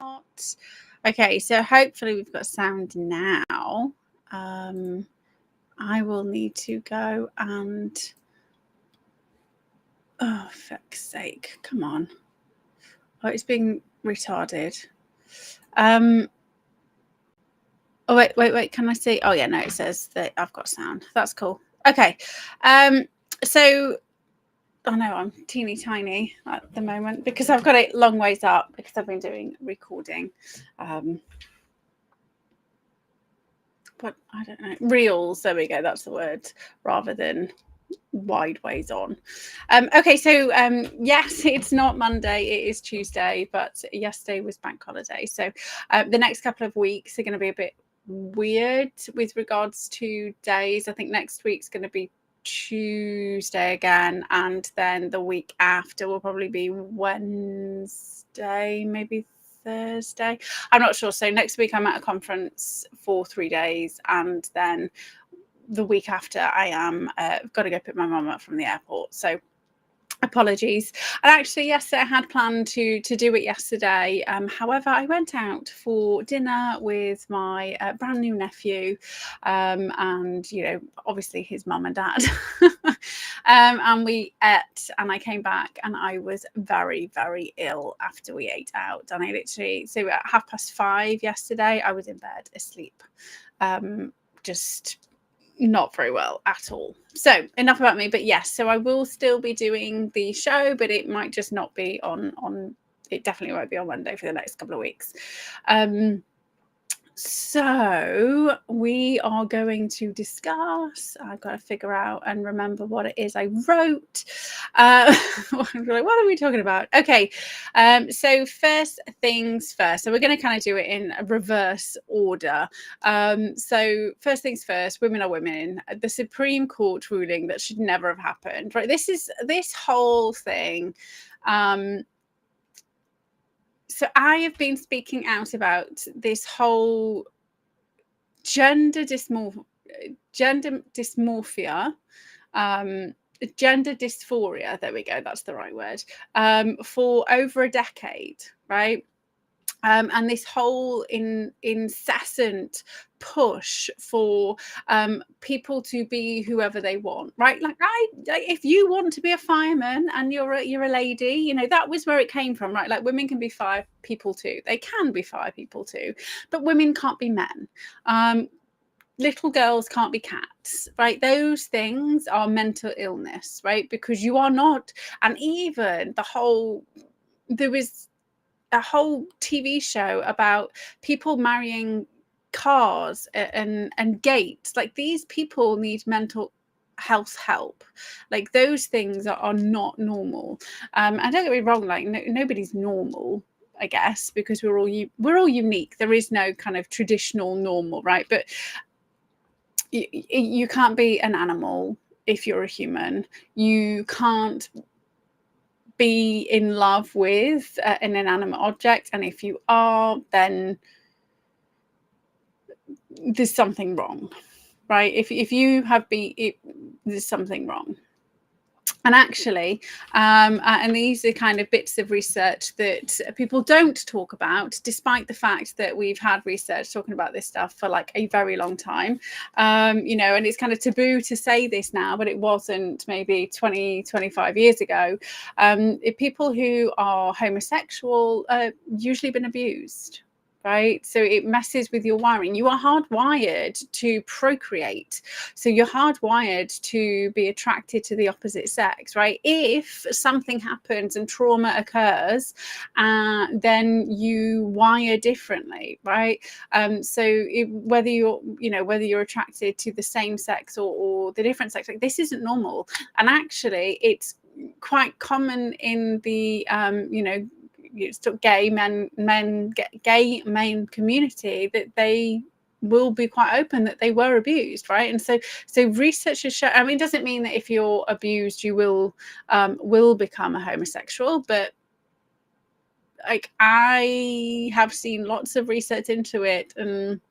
not. Okay, so hopefully we've got sound now. I will need to go and... Oh, fuck's sake. Come on. Oh, it's being retarded. Oh, wait. Can I see? Oh, yeah, no, it says that I've got sound. That's cool. Okay. So... Oh no, I'm teeny tiny at the moment because I've got it long ways up because I've been doing recording. But I don't know. Reels, there we go, that's the word, rather than wide ways on. Okay, so yes, it's not Monday, it is Tuesday, but yesterday was bank holiday. So the next couple of weeks are going to be a bit weird with regards to days. I think next week's going to be Tuesday again, and then the week after will probably be Wednesday, maybe Thursday. I'm not sure. So next week I'm at a conference for 3 days, and then the week after I am got to go pick my mum up from the airport. So apologies. And actually, yesterday I had planned to do it yesterday. However, I went out for dinner with my brand new nephew, and obviously his mum and dad. And we ate, and I came back, and I was very, very ill after we ate out. And I literally, so at 5:30 yesterday, I was in bed asleep, just not very well at all. So enough about me, but yes, so I will still be doing the show, but it might just not be on it definitely won't be on Monday for the next couple of weeks. So we are going to discuss, I've got to figure out and remember what it is I wrote. What are we talking about? Okay, so first things first. So we're going to kind of do it in a reverse order. So first things first, women are women. The Supreme Court ruling that should never have happened, right? This whole thing. So I have been speaking out about this whole gender dysmorphia, gender dysphoria, there we go, that's the right word, for over a decade, right? And this whole incessant push for people to be whoever they want, right? Like if you want to be a fireman and you're a lady, that was where it came from, right? Like women can be fire people too. They can be fire people too, but women can't be men. Little girls can't be cats, right? Those things are mental illness, right? Because you are not, and even there was a whole TV show about people marrying cars and gates. Like these people need mental health help. Like those things are not normal. And don't get me wrong, like nobody's normal, I guess, because we're all unique. There is no kind of traditional normal, right? But you can't be an animal if you're a human. You can't be in love with an inanimate object, and if you are, then there's something wrong, right? If you have there's something wrong. And actually, and these are kind of bits of research that people don't talk about, despite the fact that we've had research talking about this stuff for like a very long time, and it's kind of taboo to say this now, but it wasn't maybe 20-25 years ago. People who are homosexual usually been abused. Right, so it messes with your wiring. You are hardwired to procreate, so you're hardwired to be attracted to the opposite sex, right? If something happens and trauma occurs, then you wire differently, right? So whether you're attracted to the same sex or the different sex, like this isn't normal. And actually, it's quite common in the gay men community that they will be quite open that they were abused, right? And so research has shown, I mean, it doesn't mean that if you're abused you will become a homosexual, but like I have seen lots of research into it, and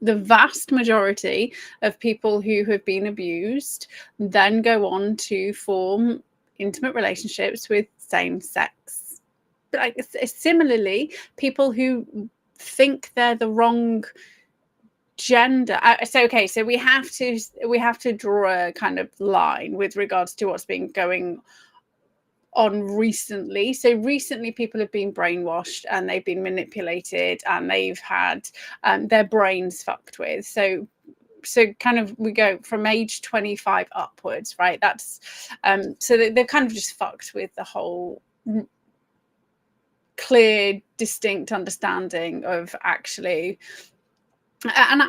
the vast majority of people who have been abused then go on to form intimate relationships with same-sex like, similarly, people who think they're the wrong gender. So we have to draw a kind of line with regards to what's been going on recently. So recently people have been brainwashed and they've been manipulated and they've had their brains fucked with. So kind of we go from age 25 upwards, right? That's so they're kind of just fucked with the whole clear, distinct understanding of actually, and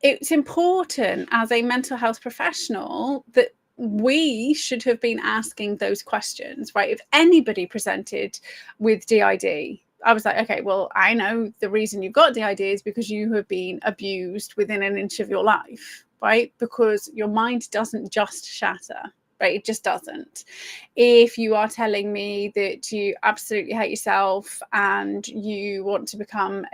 it's important as a mental health professional that we should have been asking those questions, right? If anybody presented with DID, I was like, okay, well, I know the reason you've got DID is because you have been abused within an inch of your life, right? Because your mind doesn't just shatter, right? It just doesn't. If you are telling me that you absolutely hate yourself and you want to become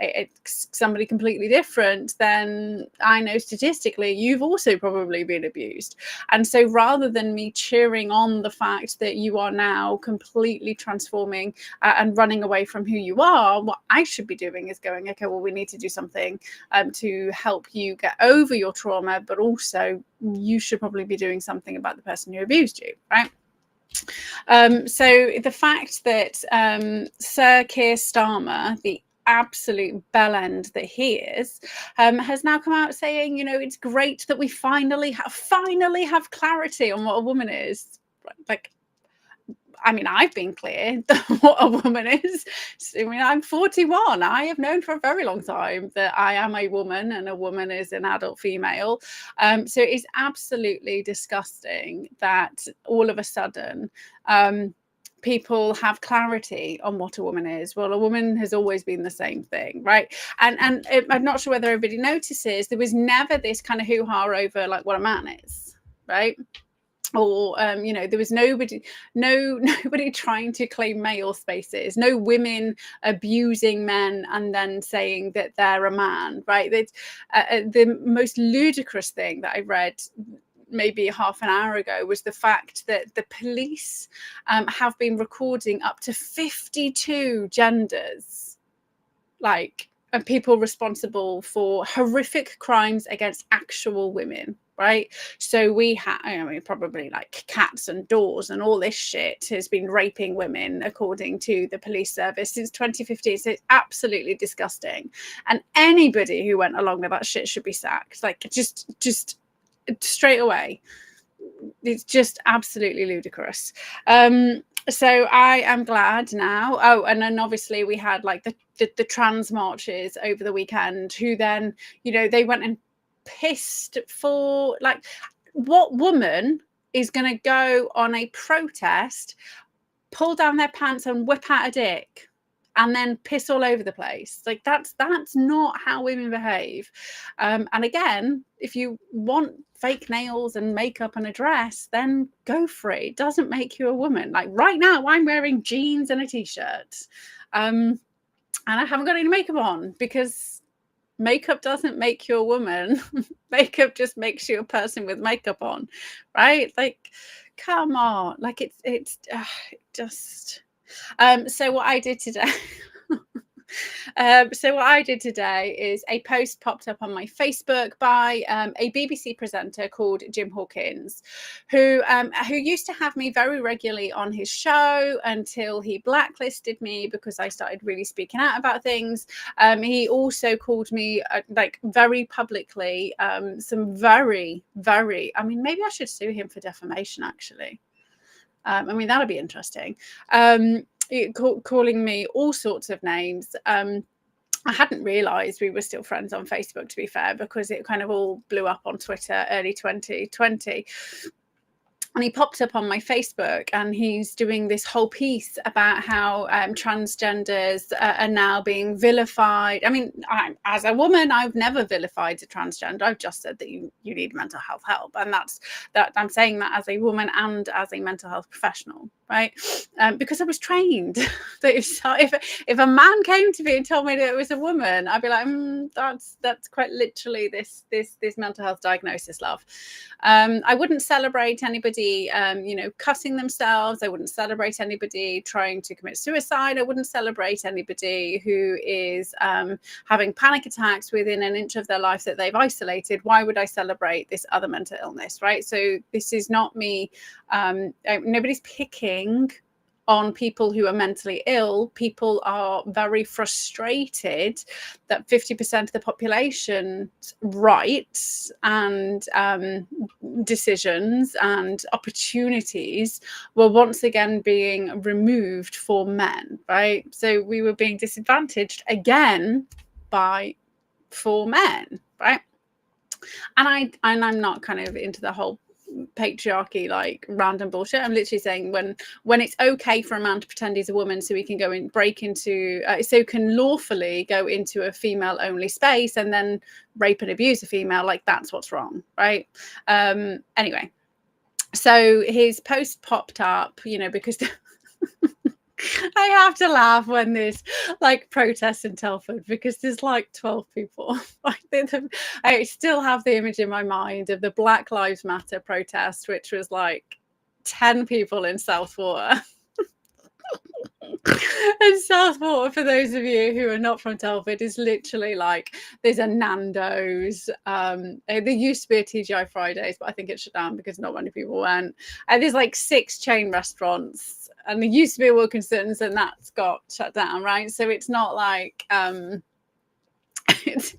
somebody completely different, then I know statistically you've also probably been abused. And so rather than me cheering on the fact that you are now completely transforming and running away from who you are, what I should be doing is going, okay, well, we need to do something to help you get over your trauma, but also you should probably be doing something about the person who abused you, right? So the fact that Sir Keir Starmer, the absolute bellend that he is, has now come out saying, you know, it's great that we finally have clarity on what a woman is. Like, I mean, I've been clear what a woman is. I mean, I'm 41. I have known for a very long time that I am a woman and a woman is an adult female. So it's absolutely disgusting that all of a sudden people have clarity on what a woman is. Well, a woman has always been the same thing, right? And I'm not sure whether everybody notices, there was never this kind of hoo-ha over like what a man is, right? Or you know, there was nobody trying to claim male spaces, no women abusing men and then saying that they're a man, right? The most ludicrous thing that I read maybe half an hour ago was the fact that the police have been recording up to 52 genders, like, and people responsible for horrific crimes against actual women, right? So we have, I mean, probably like cats and doors and all this shit has been raping women, according to the police service, since 2015. So it's absolutely disgusting. And anybody who went along with that shit should be sacked. Like, just straight away. It's just absolutely ludicrous. So I am glad now. Oh, and then obviously we had like the trans marches over the weekend, who then, you know, they went and pissed for, like, what woman is going to go on a protest, pull down their pants and whip out a dick and then piss all over the place? Like, that's not how women behave. And again, if you want fake nails and makeup and a dress, then go for it. It doesn't make you a woman. Like right now, I'm wearing jeans and a t-shirt, and I haven't got any makeup on because makeup doesn't make you a woman. Makeup just makes you a person with makeup on, right? Like, come on. Like, it's just. So what I did today. So what I did today is a post popped up on my Facebook by a BBC presenter called Jim Hawkins, who used to have me very regularly on his show until he blacklisted me because I started really speaking out about things. He also called me like very publicly some very, very, I mean, maybe I should sue him for defamation, actually. I mean, that'd be interesting. Calling me all sorts of names. I hadn't realised we were still friends on Facebook, to be fair, because it kind of all blew up on Twitter early 2020. And he popped up on my Facebook and he's doing this whole piece about how transgenders are now being vilified. I mean, as a woman, I've never vilified a transgender. I've just said that you need mental health help. And that I'm saying that as a woman and as a mental health professional, right? Because I was trained that if a man came to me and told me that it was a woman, I'd be like, that's quite literally this mental health diagnosis, love. I wouldn't celebrate anybody, cutting themselves. I wouldn't celebrate anybody trying to commit suicide. I wouldn't celebrate anybody who is having panic attacks within an inch of their life that they've isolated. Why would I celebrate this other mental illness, right? So this is not me. Nobody's picking on people who are mentally ill. People are very frustrated that 50% of the population's rights and decisions and opportunities were once again being removed for men, right? So we were being disadvantaged again for men, right? And I'm not kind of into the whole patriarchy, like random bullshit. I'm literally saying when it's okay for a man to pretend he's a woman so he can go and so can lawfully go into a female only space and then rape and abuse a female, like that's what's wrong, right? Anyway, so his post popped up, because I have to laugh when there's like protests in Telford, because there's like 12 people. I still have the image in my mind of the Black Lives Matter protest, which was like 10 people in Southwater. And Southwater, for those of you who are not from Telford, is literally like there's a Nando's. There used to be a TGI Fridays, but I think it shut down because not many people went. And there's like 6 chain restaurants. And there used to be a Wilkinson's, and that's got shut down, right? So it's not like it's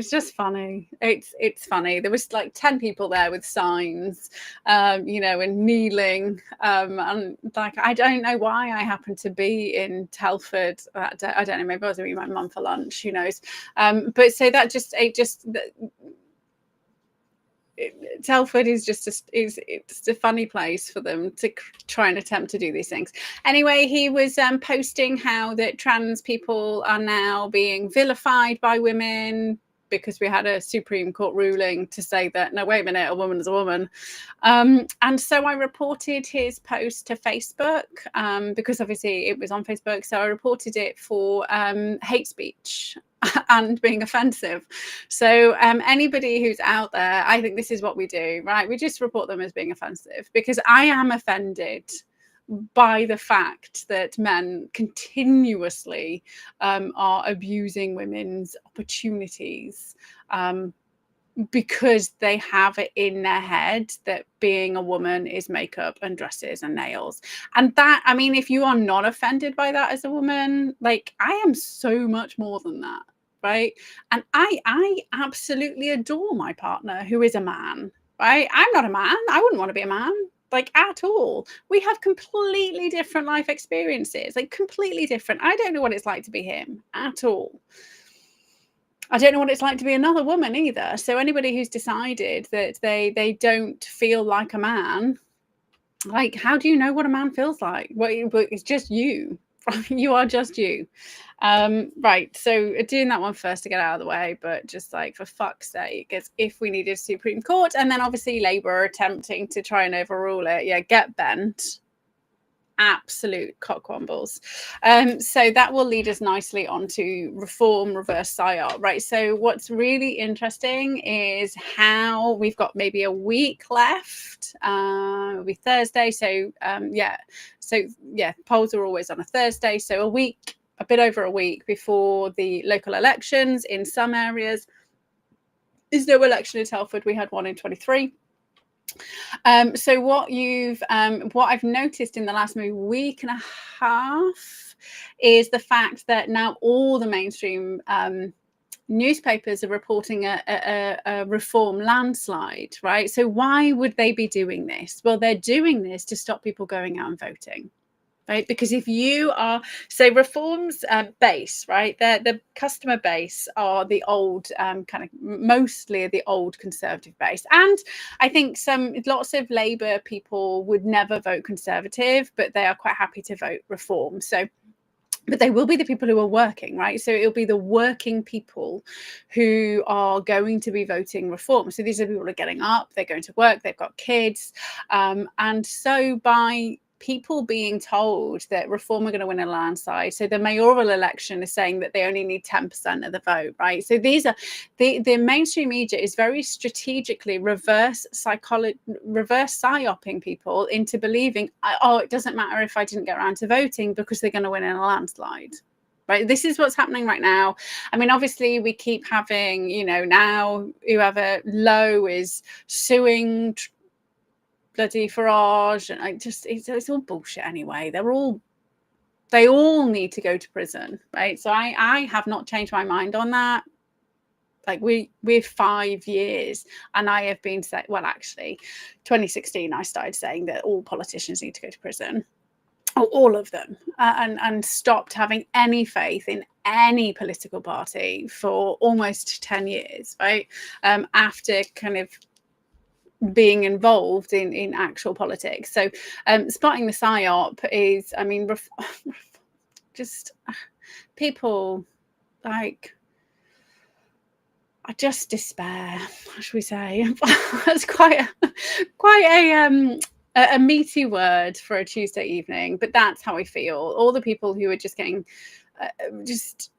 just funny. It's funny. There was like 10 people there with signs, and kneeling, and like I don't know why I happened to be in Telford that day. I don't know. Maybe I was with my mum for lunch. Who knows? But so that Telford is it's a funny place for them to try and attempt to do these things. Anyway, he was posting how that trans people are now being vilified by women because we had a Supreme Court ruling to say that, no, wait a minute, a woman is a woman. And so I reported his post to Facebook because obviously it was on Facebook. So I reported it for hate speech and being offensive. So anybody who's out there, I think this is what we do, right? We just report them as being offensive, because I am offended by the fact that men continuously are abusing women's opportunities because they have it in their head that being a woman is makeup and dresses and nails. And that, I mean, if you are not offended by that as a woman, like I am so much more than that. Right. And I absolutely adore my partner who is a man. Right. I'm not a man. I wouldn't want to be a man, like at all. We have completely different life experiences, like completely different. I don't know what it's like to be him at all. I don't know what it's like to be another woman either. So anybody who's decided that they don't feel like a man, like, how do you know what a man feels like? Well, it's just you. You are just you. Right, so doing that one first to get out of the way, but just like for fuck's sake, as if we needed Supreme Court, and then obviously Labour attempting to try and overrule it. Yeah, get bent. Absolute cockwombles. So that will lead us nicely onto reform, reverse PsyOp, right? So what's really interesting is how we've got maybe a week left. It'll be Thursday. So polls are always on a Thursday. So a week, a bit over a week before the local elections in some areas. There's no election in Telford. We had one in 23. So what I've noticed in the last maybe week and a half is the fact that now all the mainstream newspapers are reporting a reform landslide, right? So why would they be doing this? Well, they're doing this to stop people going out and voting. Right, because if you are, so reform's base, right, the customer base are the old kind of mostly the old conservative base, and I think lots of Labour people would never vote Conservative, but they are quite happy to vote Reform. So but they will be the people who are working, right? So it'll be the working people who are going to be voting reform. So these are people who are getting up, they're going to work, they've got kids. And so by people being told that reform are going to win a landslide, so the mayoral election is saying that they only need 10% of the vote, right? So these are the mainstream media is very strategically reverse psyoping people into believing, oh, it doesn't matter if I didn't get around to voting because they're going to win in a landslide. Right, this is what's happening right now. I mean, obviously, we keep having, you know, now whoever Lowe is suing bloody Farage, and it's all bullshit anyway. They all need to go to prison, right? So I have not changed my mind on that. Like we're 5 years, and I have been saying, well, actually, 2016 I started saying that all politicians need to go to prison. All of them, and stopped having any faith in any political party for almost 10 years, right? After kind of being involved in actual politics. So spotting the PsyOp is, I mean, just people like, I just despair, how should we say? That's quite a meaty word for a Tuesday evening, but that's how I feel. All the people who are just getting, just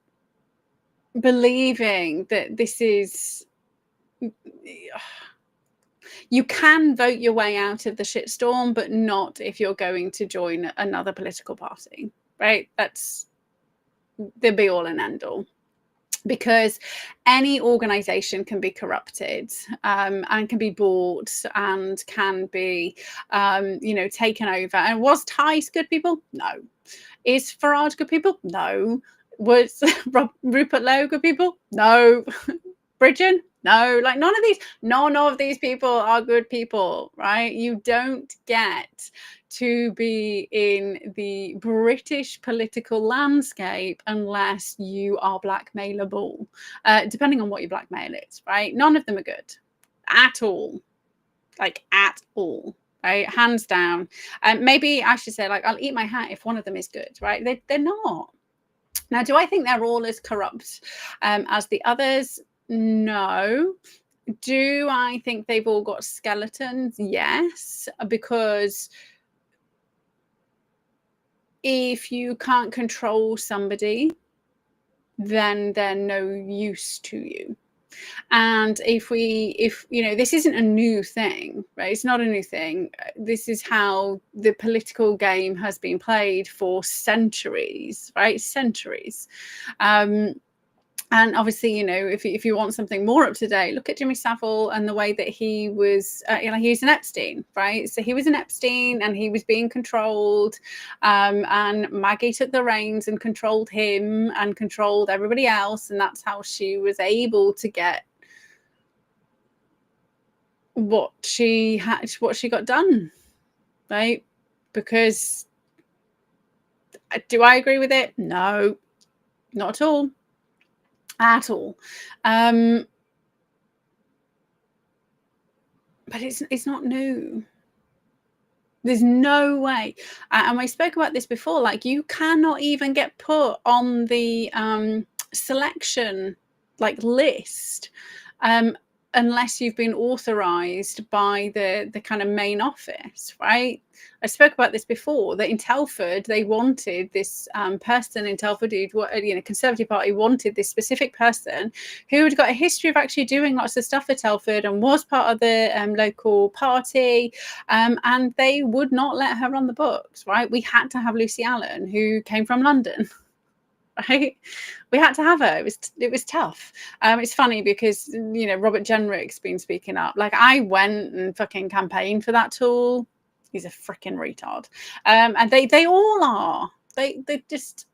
believing that this is, you can vote your way out of the shitstorm, but not if you're going to join another political party, right? That's the be all and end all. Because any organization can be corrupted, and can be bought, and can be, you know, taken over. And was Tice good people? No. Is Farage good people? No. Was Rupert Lowe good people? No. Bridgen? No. Like none of these people are good people, right? You don't get to be in the British political landscape unless you are blackmailable, depending on what your blackmail is, right? None of them are good at all, like at all, right? Hands down. Maybe I should say, like, I'll eat my hat if one of them is good, right? They're not. Now, do I think they're all as corrupt as the others? No. Do I think they've all got skeletons? Yes, because if you can't control somebody, then they're no use to you. And if you know, this isn't a new thing, right? It's not a new thing. This is how the political game has been played for centuries, right? Centuries. And obviously, you know, if you want something more up to date, look at Jimmy Savile and the way that he was, you know, he's an Epstein, right? So he was an Epstein and he was being controlled, and Maggie took the reins and controlled him and controlled everybody else. And that's how she was able to get what she got done, right? Because do I agree with it? No, not at all. At all. But it's not new. There's no way. And I spoke about this before, like you cannot even get put on the selection like list unless you've been authorized by the kind of main office, right? I spoke about this before, that in Telford, they wanted this person in Telford, you know, Conservative Party wanted this specific person who had got a history of actually doing lots of stuff for Telford and was part of the local party, and they would not let her on the books, right? We had to have Lucy Allen, who came from London. Right, we had to have her. It was tough. It's funny because, you know, Robert Jenrick's been speaking up. Like I went and fucking campaigned for that tool. He's a freaking retard. And they all are. They just,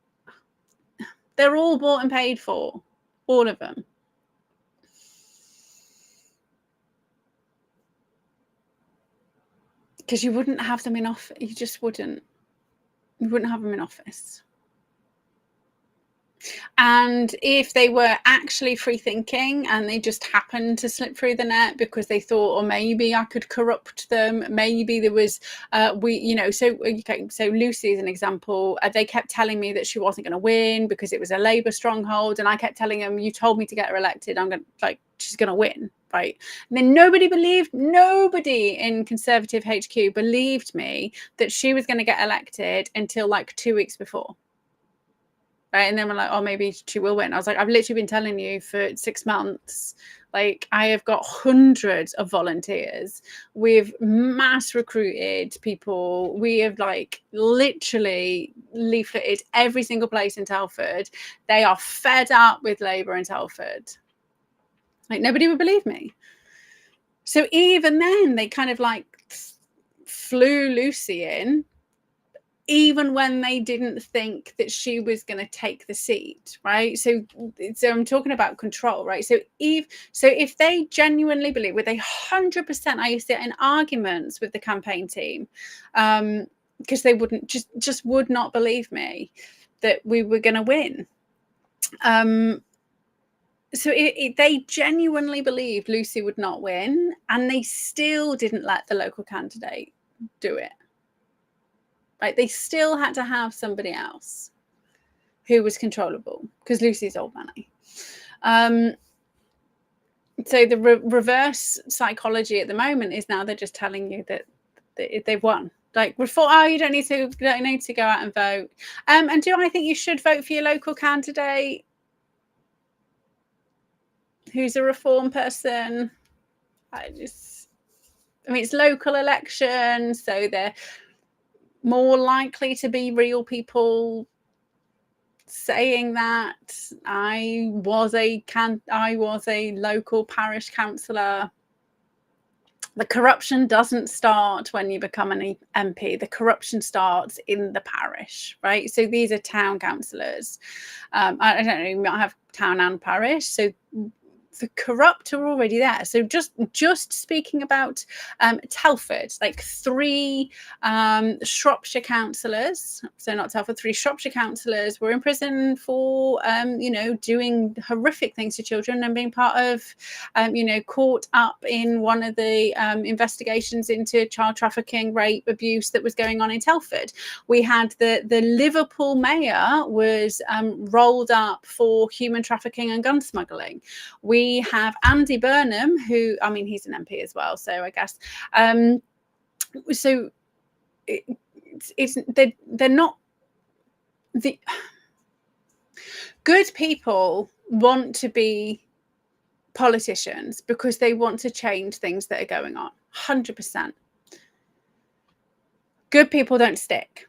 they're all bought and paid for, all of them. Because you wouldn't have them in office. You just wouldn't. You wouldn't have them in office. And if they were actually free thinking and they just happened to slip through the net because they thought, or maybe I could corrupt them, maybe there was, so Lucy is an example. They kept telling me that she wasn't going to win because it was a Labour stronghold. And I kept telling them, you told me to get her elected. She's going to win. Right. And then nobody in Conservative HQ believed me that she was going to get elected until like 2 weeks before. Right. And then we're like, oh, maybe she will win. I was like, I've literally been telling you for 6 months. Like, I have got hundreds of volunteers. We've mass recruited people. We have like literally leafleted every single place in Telford. They are fed up with Labour in Telford. Like, nobody would believe me. So even then, they kind of like flew Lucy in, even when they didn't think that she was going to take the seat, right? So I'm talking about control, right? So if they genuinely believe, with 100%, I used to get in arguments with the campaign team, because they wouldn't just would not believe me that we were going to win. So they genuinely believed Lucy would not win, and they still didn't let the local candidate do it. Right? They still had to have somebody else who was controllable because Lucy's old money. So the reverse psychology at the moment is now they're just telling you that they've won. Like, reform, oh, you don't need to go out and vote. And do I think you should vote for your local candidate who's a reform person? I mean, it's local elections, so they're more likely to be real people saying that. I was a local parish councillor. The corruption doesn't start when you become an MP. The corruption starts in the parish, right? So these are town councillors. I don't know, you might have town and parish. So the corrupt are already there. So just speaking about Telford, like 3 Shropshire councillors, so not Telford, 3 Shropshire councillors were in prison for doing horrific things to children and being part of caught up in one of the investigations into child trafficking, rape, abuse that was going on in Telford. We had the Liverpool mayor was rolled up for human trafficking and gun smuggling. We have Andy Burnham, who, I mean, he's an MP as well, so I guess. So they're not the good people want to be politicians because they want to change things that are going on. 100%. Good people don't stick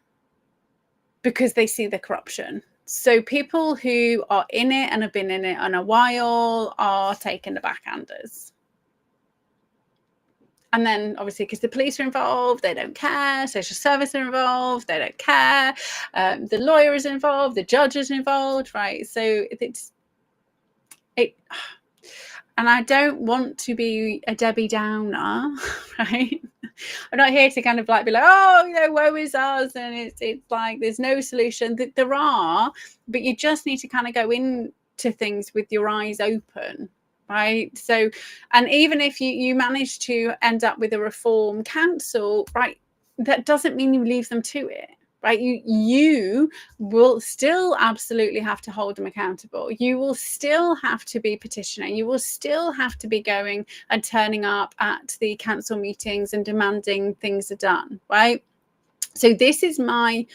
because they see the corruption. So people who are in it and have been in it on a while are taking the backhanders. And then obviously because the police are involved, they don't care. Social service are involved, they don't care. The lawyer is involved, the judge is involved, right? So and I don't want to be a Debbie Downer, right? I'm not here to kind of like be like, oh, woe is us, and it's like there's no solution. There are, but you just need to kind of go into things with your eyes open, right? So, and even if you manage to end up with a reform council, right, that doesn't mean you leave them to it. Right, you will still absolutely have to hold them accountable. You will still have to be petitioning. You will still have to be going and turning up at the council meetings and demanding things are done, right? So this is my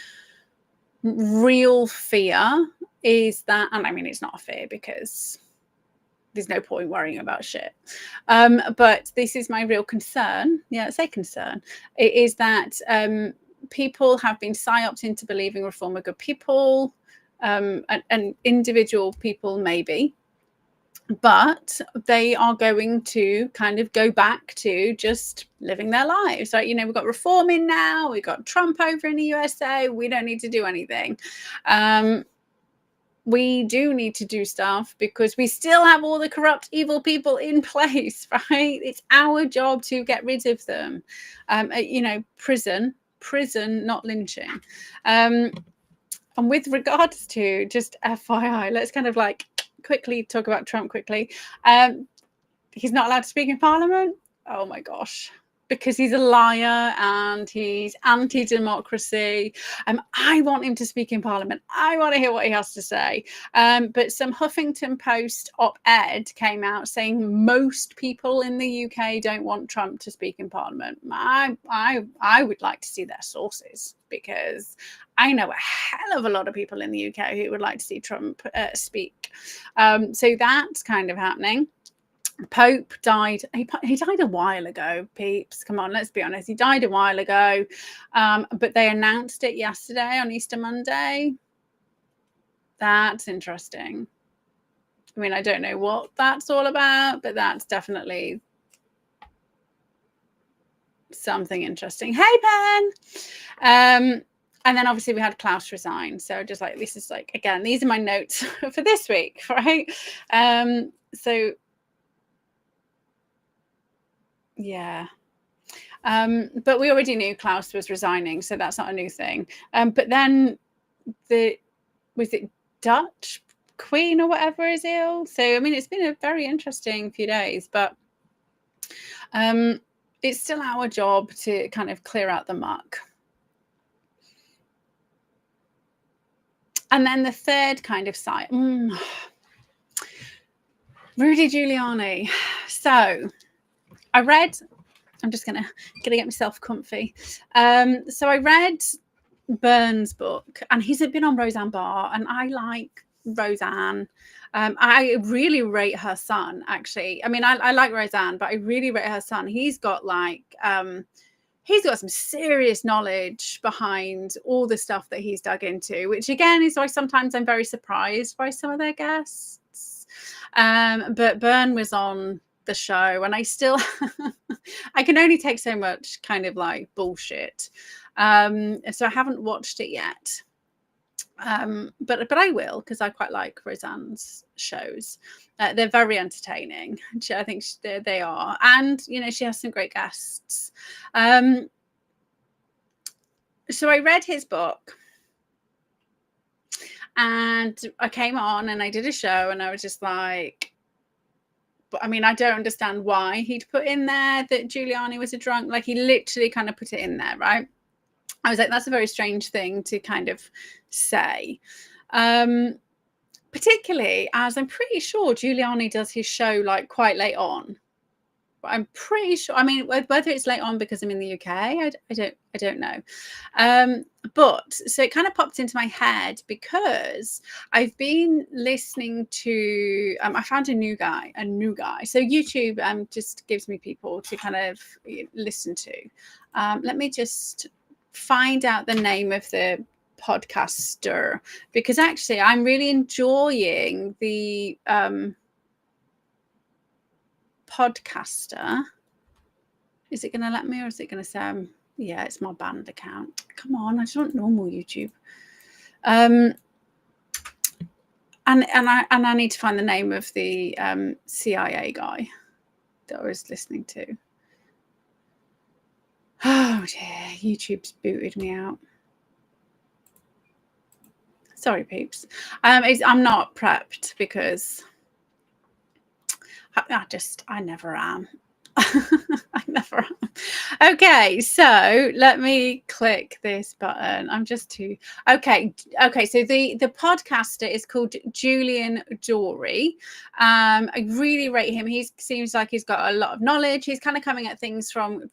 real fear, is that, and I mean, it's not a fear because there's no point worrying about shit. But this is my real concern. Yeah, say concern. It is that people have been PsyOped into believing reform are good people, and individual people maybe, but they are going to kind of go back to just living their lives. Like, we've got reform in now, we've got Trump over in the USA, we don't need to do anything. We do need to do stuff because we still have all the corrupt, evil people in place, right? It's our job to get rid of them. Prison, not lynching. And with regards to, just FYI, let's kind of like quickly talk about Trump quickly. He's not allowed to speak in Parliament. Oh my gosh. Because he's a liar and he's anti-democracy. I want him to speak in Parliament. I want to hear what he has to say. But some Huffington Post op-ed came out saying most people in the UK don't want Trump to speak in Parliament. I would like to see their sources, because I know a hell of a lot of people in the UK who would like to see Trump speak. So that's kind of happening. Pope died. He died a while ago, peeps. Come on, let's be honest. He died a while ago, but they announced it yesterday on Easter Monday. That's interesting. I mean, I don't know what that's all about, but that's definitely something interesting. Hey, Ben. And then obviously we had Klaus resign. So just like, this is like, again, these are my notes for this week, right? So yeah. But we already knew Klaus was resigning, so that's not a new thing. But then was it Dutch Queen or whatever is ill? So I mean, it's been a very interesting few days, but it's still our job to kind of clear out the muck. And then the third kind of side, Rudy Giuliani. So I read, I'm just gonna get myself comfy. So I read Byrne's book, and he's been on Roseanne Barr, and I like Roseanne. I really rate her son, actually. I mean, I like Roseanne, but I really rate her son. He's got like he's got some serious knowledge behind all the stuff that he's dug into, which again is why sometimes I'm very surprised by some of their guests. But Byrne was on the show, and I still I can only take so much kind of like bullshit. So I haven't watched it yet. But I will, because I quite like Roseanne's shows. They're very entertaining. I think they are, and you know, she has some great guests. So I read his book, and I came on and I did a show, and I was just like, but I mean, I don't understand why he'd put in there that Giuliani was a drunk. Like, he literally kind of put it in there, right? I was like, that's a very strange thing to kind of say. Particularly as I'm pretty sure Giuliani does his show like quite late on. But I'm pretty sure, I mean, whether it's late on because I'm in the UK, I don't know. But so it kind of popped into my head because I've been listening to, I found a new guy. So YouTube just gives me people to kind of listen to. Let me just find out the name of the podcaster, because actually I'm really enjoying the podcaster. Is it going to let me, or is it going to say yeah, it's my banned account? Come on, I just want normal YouTube. And I need to find the name of the CIA guy that I was listening to. Oh dear, YouTube's booted me out. Sorry, peeps. I'm not prepped because I never am. I never am. Okay, so let me click this button. I'm just too okay. So the podcaster is called Julian Dory. I really rate him. He seems like he's got a lot of knowledge. He's kind of coming at things from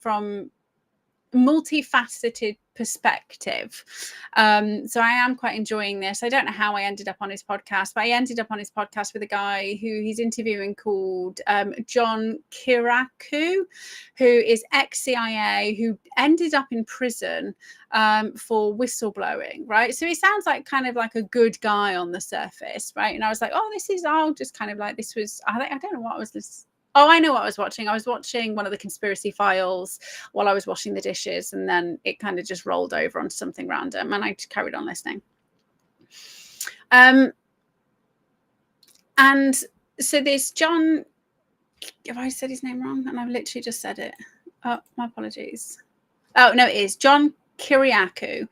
multifaceted perspective. So I am quite enjoying this. I don't know how I ended up on his podcast, but I ended up on his podcast with a guy who he's interviewing called John Kirakou, who is ex-CIA, who ended up in prison for whistleblowing, right? So he sounds like kind of like a good guy on the surface, right? And I was like, oh, I'll just kind of like, this was, I don't know what was this. Oh, I know what I was watching. I was watching one of the conspiracy files while I was washing the dishes, and then it kind of just rolled over onto something random, and I just carried on listening. And so there's John, have I said his name wrong? And I've literally just said it. Oh, my apologies. Oh, no, it is John Kiriakou.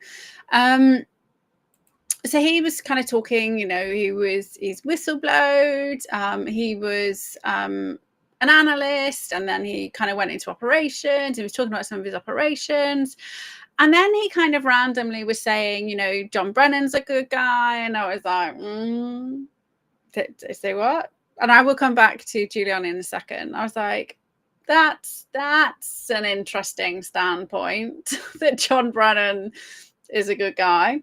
So he was kind of talking, he's whistleblowed. He was an analyst, and then he kind of went into operations. He was talking about some of his operations. And then he kind of randomly was saying, John Brennan's a good guy. And I was like, did I say what? And I will come back to Giuliani in a second. I was like, that's an interesting standpoint that John Brennan is a good guy.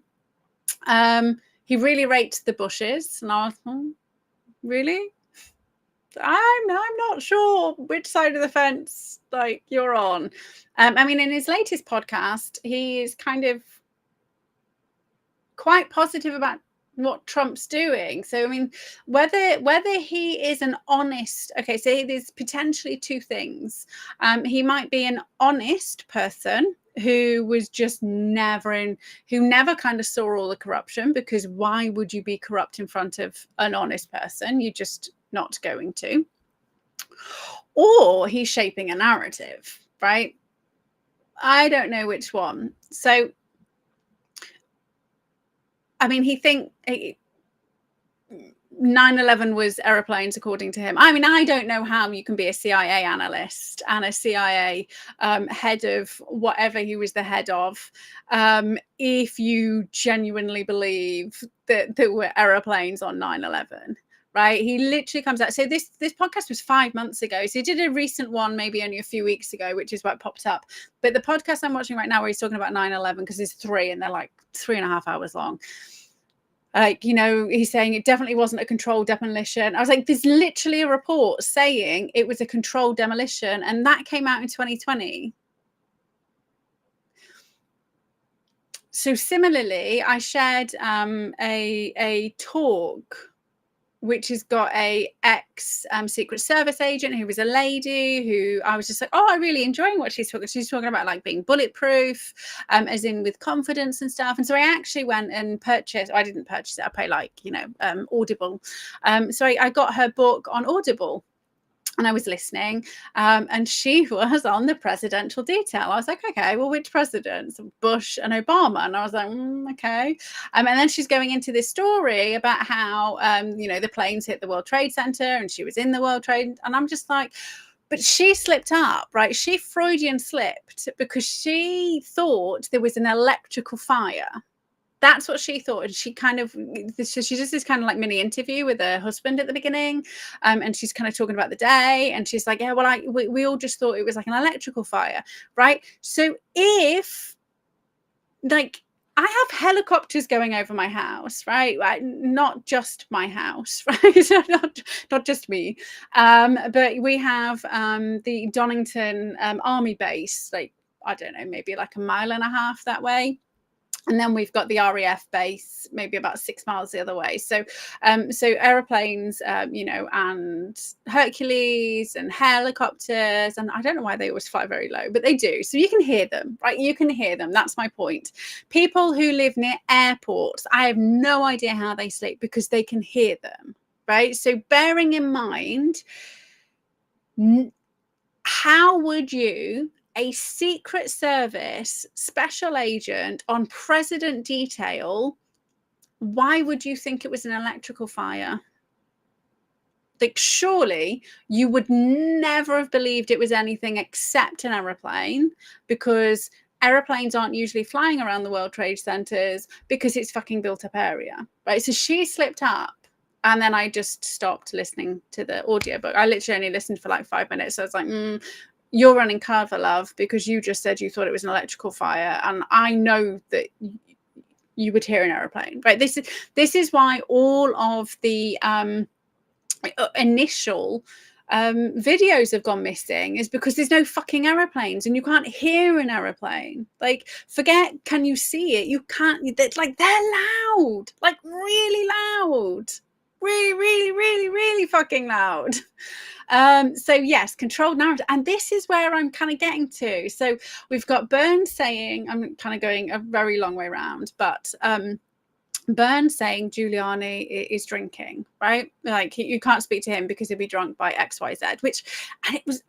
He really rates the Bushes, and I was, really? I'm not sure which side of the fence you're on. I mean, in his latest podcast, he is kind of quite positive about what Trump's doing. So I mean, whether he is an honest, okay, so there's potentially two things. He might be an honest person who was just who never kind of saw all the corruption, because why would you be corrupt in front of an honest person? You're just not going to. Or he's shaping a narrative, right? I don't know which one. So I mean, 9/11 was airplanes, according to him. I mean, I don't know how you can be a CIA analyst and a CIA head of whatever he was the head of if you genuinely believe that there were airplanes on 9/11. Right? He literally comes out. So this podcast was 5 months ago. So he did a recent one, maybe only a few weeks ago, which is what popped up. But the podcast I'm watching right now, where he's talking about 9/11, because there's 3 and they're like 3.5 hours long. He's saying it definitely wasn't a controlled demolition. I was like, there's literally a report saying it was a controlled demolition, and that came out in 2020. So similarly, I shared a talk which has got a ex Secret Service agent who was a lady who I was just like, I really enjoying what she's talking. She's talking about being bulletproof, as in with confidence and stuff. And so I actually went and purchased. I didn't purchase it. I pay Audible. So I got her book on Audible. And I was listening, and she was on the presidential detail. I was like, okay, well, which presidents? Bush and Obama. And I was like, okay. And then she's going into this story about how, the planes hit the World Trade Center, and she was in the World Trade. And I'm just like, but she slipped up, right? She Freudian slipped because she thought there was an electrical fire. That's what she thought. And she kind of, she does this kind of mini interview with her husband at the beginning. And she's kind of talking about the day. And she's like, yeah, well, we all just thought it was like an electrical fire, right? So if I have helicopters going over my house, right? Not just my house, right? not just me. But we have the Donington Army base, I don't know, maybe 1.5 miles that way. And then we've got the RAF base, maybe about 6 miles the other way. So aeroplanes, and Hercules and helicopters. And I don't know why they always fly very low, but they do. So you can hear them, right? You can hear them. That's my point. People who live near airports, I have no idea how they sleep because they can hear them, right? So bearing in mind, how would you, a Secret Service special agent on president detail, why would you think it was an electrical fire? Surely you would never have believed it was anything except an aeroplane, because aeroplanes aren't usually flying around the World Trade Centers because it's fucking built up area, right? So she slipped up. And then I just stopped listening to the audiobook. I literally only listened for 5 minutes. So I was like, you're running cover, love, because you just said you thought it was an electrical fire, and I know that you would hear an aeroplane, right? This is why all of the initial videos have gone missing, is because there's no fucking aeroplanes and you can't hear an aeroplane. Forget can you see it, you can't. They're loud, really loud, really fucking loud. So yes, controlled narrative. And this is where I'm kind of getting to. So we've got Burns saying, I'm kind of going a very long way around, but Burns saying Giuliani is drinking, right? You can't speak to him because he'll be drunk by XYZ, and it was,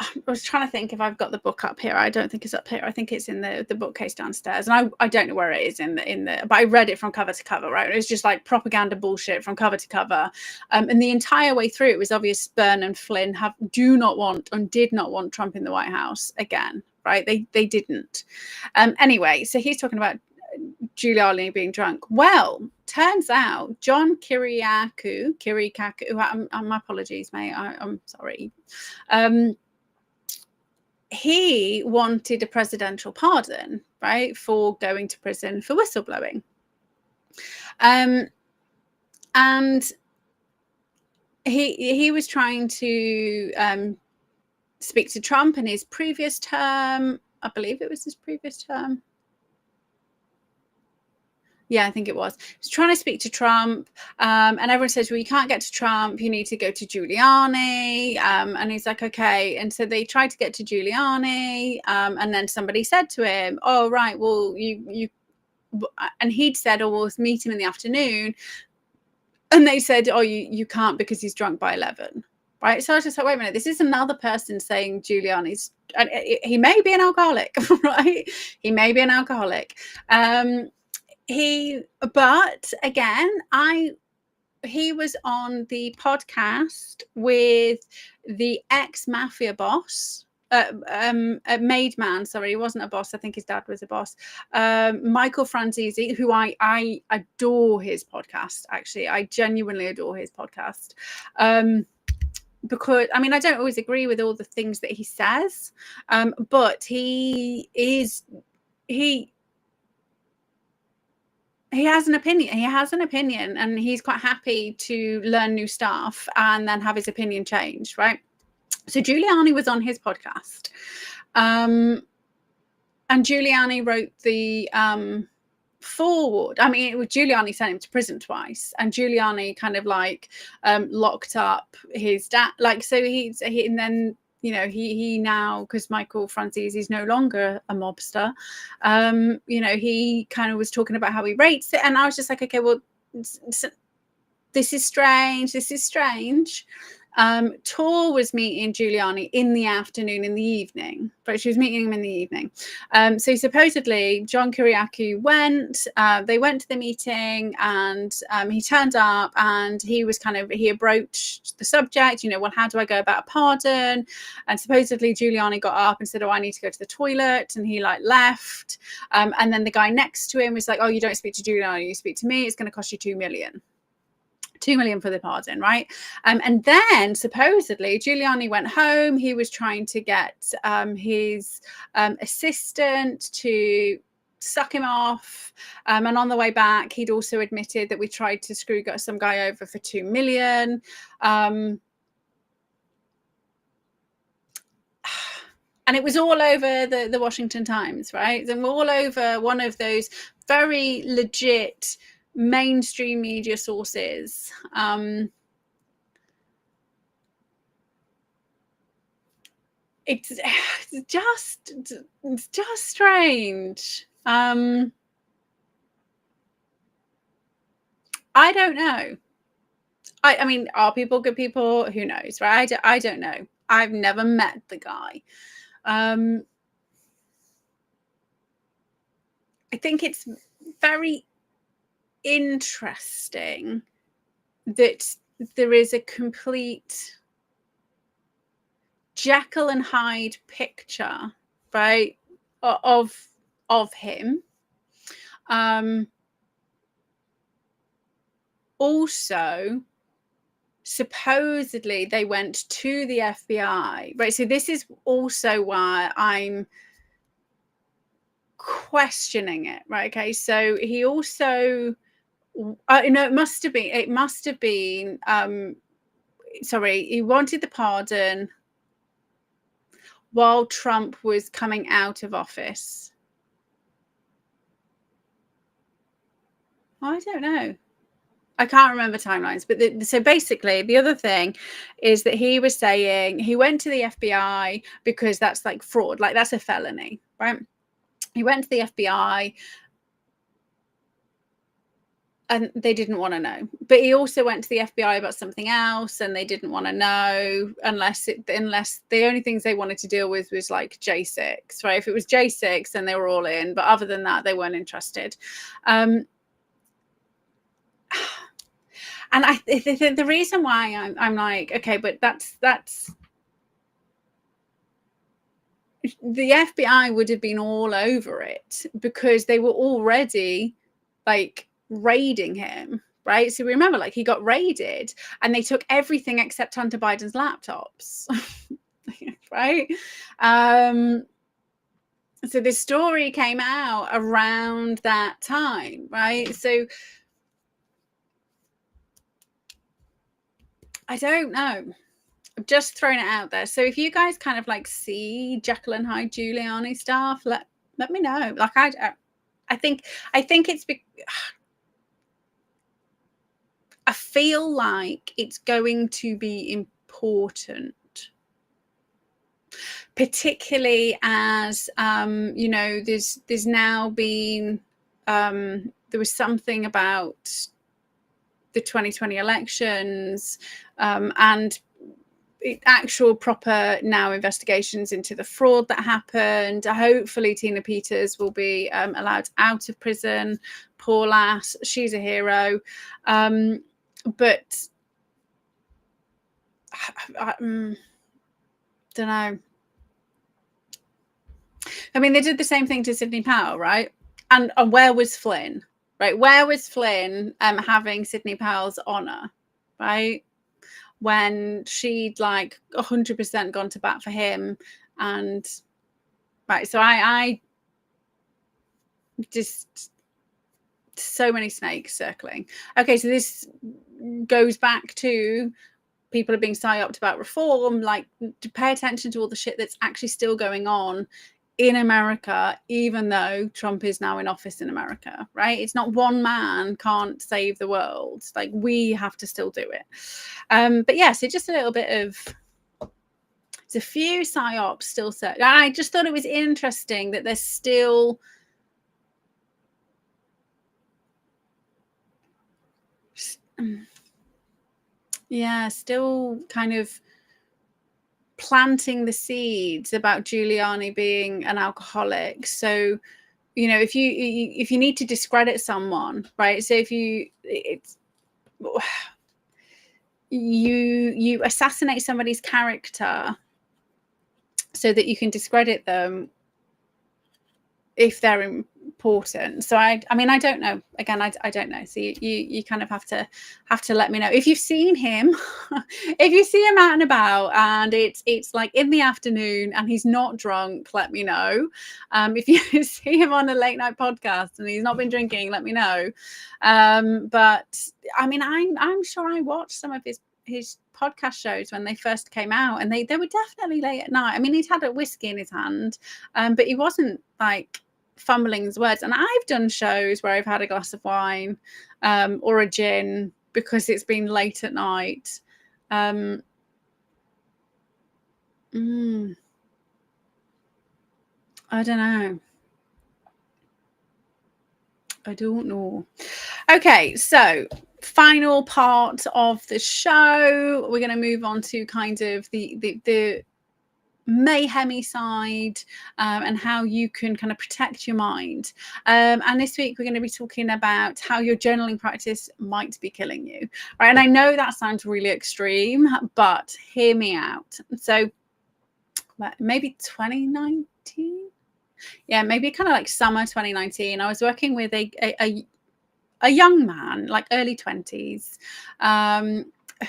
I was trying to think if I've got the book up here. I don't think it's up here. I think it's in the bookcase downstairs, and I don't know where it is in the. But I read it from cover to cover. Right, it was just like propaganda bullshit from cover to cover, and the entire way through, it was obvious Byrne and Flynn did not want Trump in the White House again. Right, they didn't. Anyway, so he's talking about Giuliani being drunk. Well, turns out John Kiriakou, my apologies, mate. I'm sorry. He wanted a presidential pardon, right, for going to prison for whistleblowing. And he was trying to speak to Trump in his previous term. I believe it was his previous term. Yeah, I think it was. He was trying to speak to Trump, and everyone says, well, you can't get to Trump. You need to go to Giuliani. And he's like, okay. And so they tried to get to Giuliani, and then somebody said to him, oh, right, well, you and he'd said, oh, we'll meet him in the afternoon. And they said, oh, you can't because he's drunk by 11. Right. So I was just like, wait a minute, this is another person saying Giuliani's, and he may be an alcoholic, right? He may be an alcoholic. But again, he was on the podcast with the ex-mafia boss, a made man. Sorry, he wasn't a boss. I think his dad was a boss. Michael Franzese, who I adore his podcast. Actually, I genuinely adore his podcast. Because I mean, I don't always agree with all the things that he says, but he has an opinion. He has an opinion, and he's quite happy to learn new stuff and then have his opinion changed, right? So Giuliani was on his podcast, and Giuliani wrote the forward. I mean, Giuliani sent him to prison twice, and Giuliani kind of like locked up his dad. Like, so he and then, you know, he now, because Michael Franzese is no longer a mobster, you know, he kind of was talking about how he rates it. And I was just like, okay, well, this is strange. This is strange. Tor was meeting Giuliani in the afternoon, in the evening, but she was meeting him in the evening. So supposedly John Kiriakou went, they went to the meeting, and he turned up, and he broached the subject, you know, well, how do I go about a pardon? And supposedly Giuliani got up and said, oh, I need to go to the toilet. And he like left. And then the guy next to him was like, oh, you don't speak to Giuliani, you speak to me. It's going to cost you $2 million. $2 million for the pardon, right? And then supposedly Giuliani went home. He was trying to get his assistant to suck him off. And on the way back, he'd also admitted that we tried to screw some guy over for $2 million. And it was all over the Washington Times, right? And all over one of those very legit mainstream media sources. It's just strange. I don't know. I mean, are people good people? Who knows, right? I don't know. I've never met the guy. I think it's very interesting that there is a complete Jekyll and Hyde picture, right, of him. Also, supposedly they went to the FBI, right? So this is also why I'm questioning it, right? Okay, so he also, it must have been sorry, he wanted the pardon while Trump was coming out of office. I don't know. I can't remember timelines, but so basically the other thing is that he was saying he went to the FBI because that's like fraud, like that's a felony, right? He went to the FBI and they didn't want to know. But he also went to the FBI about something else, and they didn't want to know unless the only things they wanted to deal with was like J6, right? If it was J6, then they were all in. But other than that, they weren't interested. And the reason why I'm like, okay, but that's the FBI would have been all over it because they were already like raiding him, right? So remember, like, he got raided and they took everything except Hunter Biden's laptops, right? So this story came out around that time, right? So I don't know. I'm just throwing it out there. So if you guys kind of like see Jekyll and Hyde Giuliani stuff, let me know. Like I think it's I feel like it's going to be important, particularly as you know, there's now been there was something about the 2020 elections and actual proper now investigations into the fraud that happened. Hopefully Tina Peters will be allowed out of prison. Poor lass, she's a hero. But I don't know. I mean, they did the same thing to Sidney Powell, right? And where was Flynn? Right? Where was Flynn having Sidney Powell's honor, right? When she'd like 100% gone to bat for him. And right, so I just, so many snakes circling. Okay, so this goes back to people are being PsyOped about reform, like, to pay attention to all the shit that's actually still going on in America, even though Trump is now in office in America, right? It's not one man can't save the world. Like, we have to still do it. But yeah, so just a little bit of, there's a few PsyOps still set. I just thought it was interesting that there's still still kind of planting the seeds about Giuliani being an alcoholic. So, you know, if you need to discredit someone, right? So if you assassinate somebody's character so that you can discredit them if they're important. So I mean, I don't know. Again, I don't know. So you kind of have to let me know if you've seen him. If you see him out and about and it's like in the afternoon and he's not drunk, let me know. If you see him on a late night podcast and he's not been drinking, let me know. But I mean, I'm sure I watched some of his podcast shows when they first came out, and they were definitely late at night. I mean, he'd had a whiskey in his hand, but he wasn't like fumbling his words. And I've done shows where I've had a glass of wine or a gin because it's been late at night. I don't know. I don't know. Okay, so final part of the show. We're going to move on to kind of the mayhemy side and how you can kind of protect your mind. And this week we're going to be talking about how your journaling practice might be killing you. Right? And I know that sounds really extreme, but hear me out. So maybe 2019. Yeah, maybe kind of like summer 2019. I was working with a young man, like early 20s,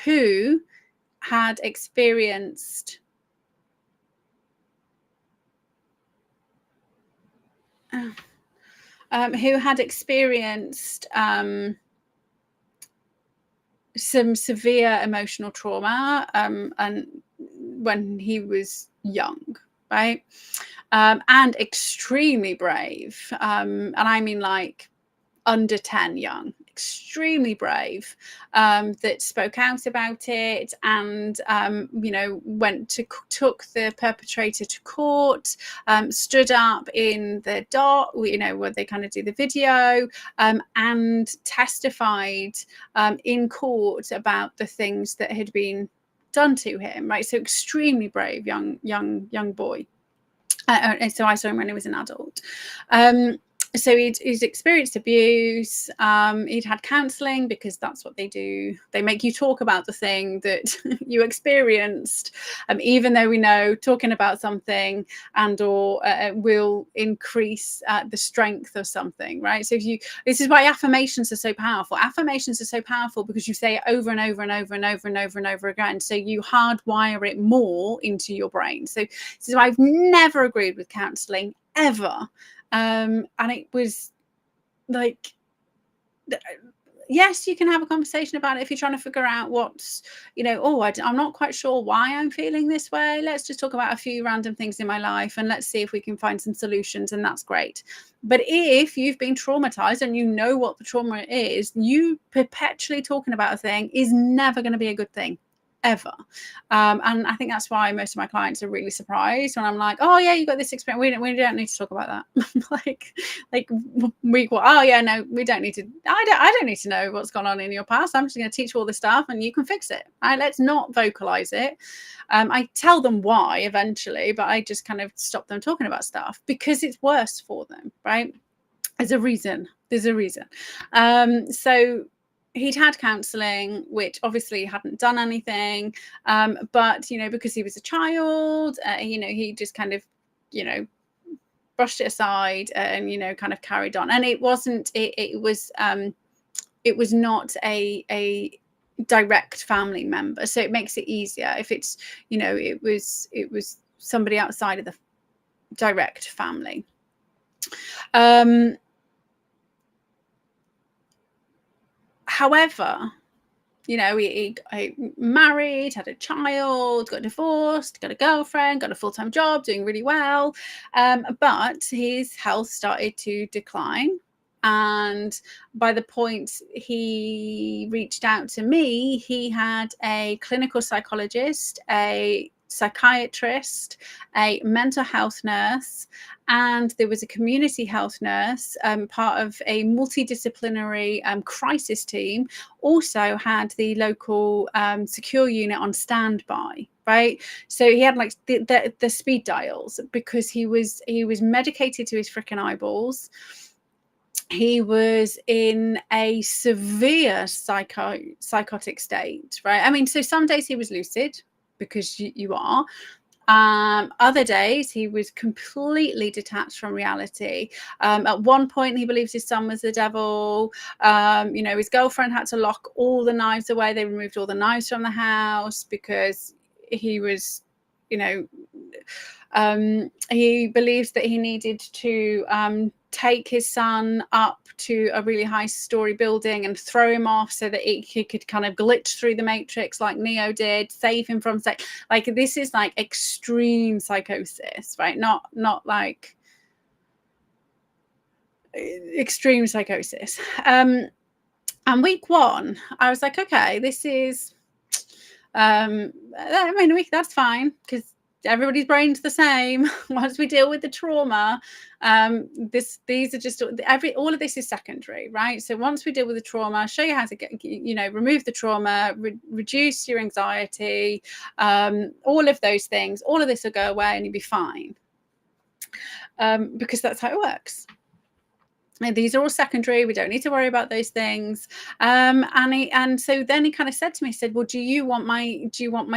who had experienced some severe emotional trauma and when he was young, right? And extremely brave. And I mean like under 10 young. extremely brave, that spoke out about it, and took the perpetrator to court, stood up in the dock, where they kind of do the video, and testified in court about the things that had been done to him, right? So extremely brave young boy. And so I saw him when he was an adult. So he'd experienced abuse. He'd had counselling, because that's what they do. They make you talk about the thing that you experienced, even though we know talking about something or will increase the strength of something, right? So this is why affirmations are so powerful. Affirmations are so powerful because you say it over and over and over and over and over and over again. So you hardwire it more into your brain. So this is why I've never agreed with counselling ever. And it was like, yes, you can have a conversation about it if you're trying to figure out what's, I'm not quite sure why I'm feeling this way. Let's just talk about a few random things in my life and let's see if we can find some solutions, and that's great. But if you've been traumatized and you know what the trauma is, you perpetually talking about a thing is never going to be a good thing. Ever. And I think that's why most of my clients are really surprised when I'm like, oh yeah, you got this experience. We don't need to talk about that. like week one, oh yeah, no, we don't need to. I don't need to know what's gone on in your past. I'm just going to teach you all this stuff and you can fix it. Right? Let's not vocalize it. I tell them why eventually, but I just kind of stop them talking about stuff because it's worse for them, right? There's a reason. So he'd had counselling, which obviously hadn't done anything, but because he was a child, he just kind of brushed it aside and kind of carried on. And it wasn't it was not a direct family member, so it makes it easier if it's it was somebody outside of the direct family. However, he married, had a child, got divorced, got a girlfriend, got a full-time job, doing really well. But his health started to decline. And by the point he reached out to me, he had a clinical psychologist, a psychiatrist, a mental health nurse, and there was a community health nurse, part of a multidisciplinary crisis team, also had the local secure unit on standby. Right, so he had like the speed dials because he was medicated to his freaking eyeballs. He was in a severe psychotic state, right? I mean, so some days he was lucid, because you are. Other days he was completely detached from reality. At one point he believes his son was the devil. His girlfriend had to lock all the knives away. They removed all the knives from the house because he was, he believes that he needed to take his son up to a really high story building and throw him off so that he could kind of glitch through the matrix like Neo did, save him from like this is like extreme psychosis, right? Not like extreme psychosis. And week one I was like, okay, this is that's fine, because everybody's brain's the same. Once we deal with the trauma, these are just all of this is secondary, right? So once we deal with the trauma, show you how to get, remove the trauma, reduce your anxiety, all of those things, all of this will go away and you'll be fine, because that's how it works. And these are all secondary. We don't need to worry about those things. And so then he kind of said to me, he said, well, do you want my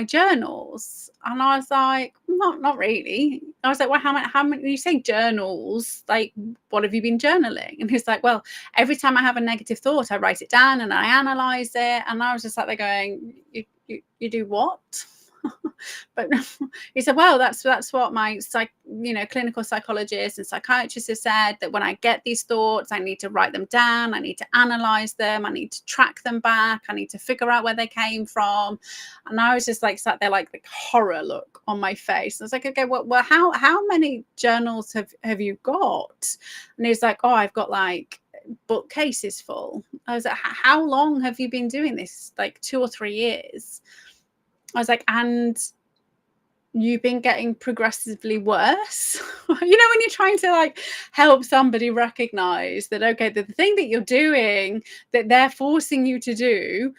journals? And I was like, not really. I was like, well, how many, you say journals, like, what have you been journaling? And he's like, well, every time I have a negative thought, I write it down and I analyze it. And I was just like, they're going, you do what? But he said, well, that's what my clinical psychologist and psychiatrist has said, that when I get these thoughts, I need to write them down, I need to analyze them, I need to track them back, I need to figure out where they came from. And I was just like sat there like the horror look on my face. I was like, okay, well how many journals have you got? And he was like, oh, I've got like bookcases full. I was like, how long have you been doing this? Like 2 or 3 years. I was like, and you've been getting progressively worse. You know, when you're trying to like help somebody recognize that, okay, the thing that you're doing that they're forcing you to do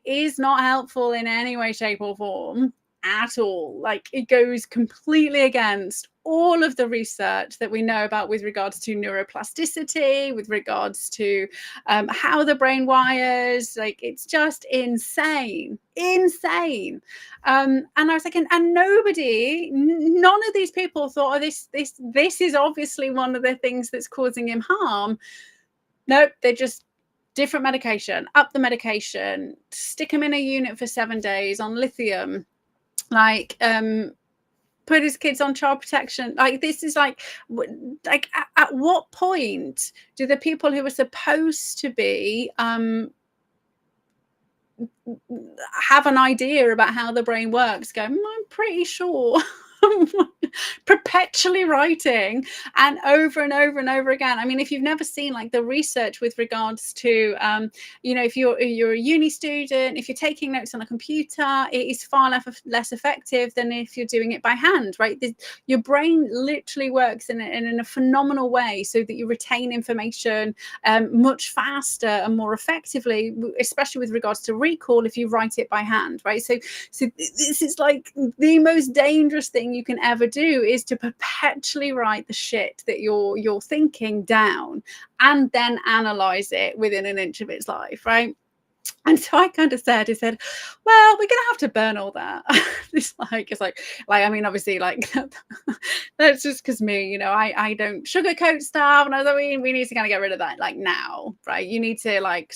is not helpful in any way, shape, or form at all. Like, it goes completely against all of the research that we know about with regards to neuroplasticity, with regards to how the brain wires. Like, it's just insane. And I was like, and nobody, none of these people thought, oh, this is obviously one of the things that's causing him harm. Nope, they just different medication, up the medication, stick him in a unit for 7 days on lithium, like put his kids on child protection. Like, this is like at what point do the people who are supposed to be have an idea about how the brain works go, I'm pretty sure. Perpetually writing and over and over and over again. I mean, if you've never seen like the research with regards to you know, if you're a uni student, if you're taking notes on a computer, it is far less effective than if you're doing it by hand, right? Your brain literally works in a phenomenal way so that you retain information much faster and more effectively, especially with regards to recall if you write it by hand, right? So this is like the most dangerous thing you can ever do, is to perpetually write the shit that you're thinking down and then analyze it within an inch of its life, right? And so I kind of said, well, we're gonna have to burn all that. It's like I mean, obviously, like that's just because me, you know, I don't sugarcoat stuff, and I was like, we need to kind of get rid of that like now, right? You need to like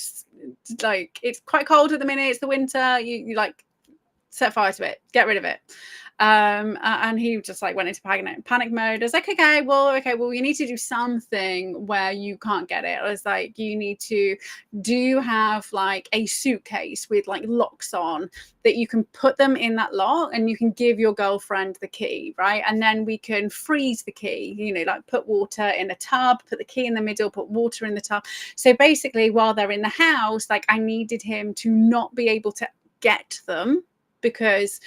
it's quite cold at the minute, it's the winter, you like set fire to it, get rid of it. And he just like went into panic mode. I was like, okay, well, you need to do something where you can't get it. I was like, do you have like a suitcase with like locks on that you can put them in that lock, and you can give your girlfriend the key, right? And then we can freeze the key, you know, like put water in a tub, put the key in the middle, put water in the tub. So basically, while they're in the house, like, I needed him to not be able to get them, because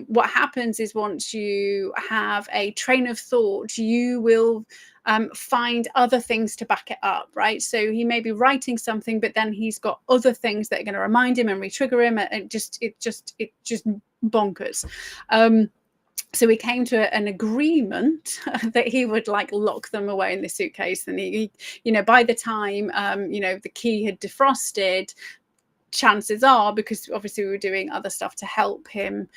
what happens is, once you have a train of thought, you will find other things to back it up, right? So he may be writing something, but then he's got other things that are going to remind him and re-trigger him. It just bonkers. So we came to an agreement that he would like lock them away in the suitcase, and he you know, by the time you know, the key had defrosted, chances are, because obviously we were doing other stuff to help him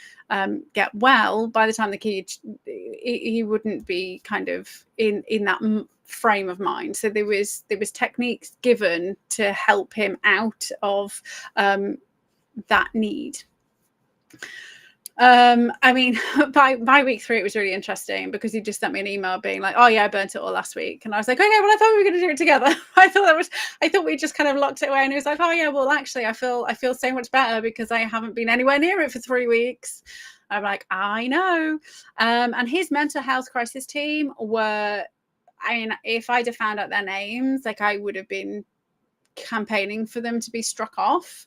get well, by the time the key, he wouldn't be kind of in that frame of mind. So there was techniques given to help him out of that need. I mean, by week 3, it was really interesting, because he just sent me an email being like, oh yeah, I burnt it all last week. And I was like, okay, well, I thought we were going to do it together. I thought we just kind of locked it away. And he was like, oh yeah, well, actually, I feel so much better because I haven't been anywhere near it for 3 weeks. I'm like, I know. And his mental health crisis team were, I mean, if I'd have found out their names, like, I would have been campaigning for them to be struck off.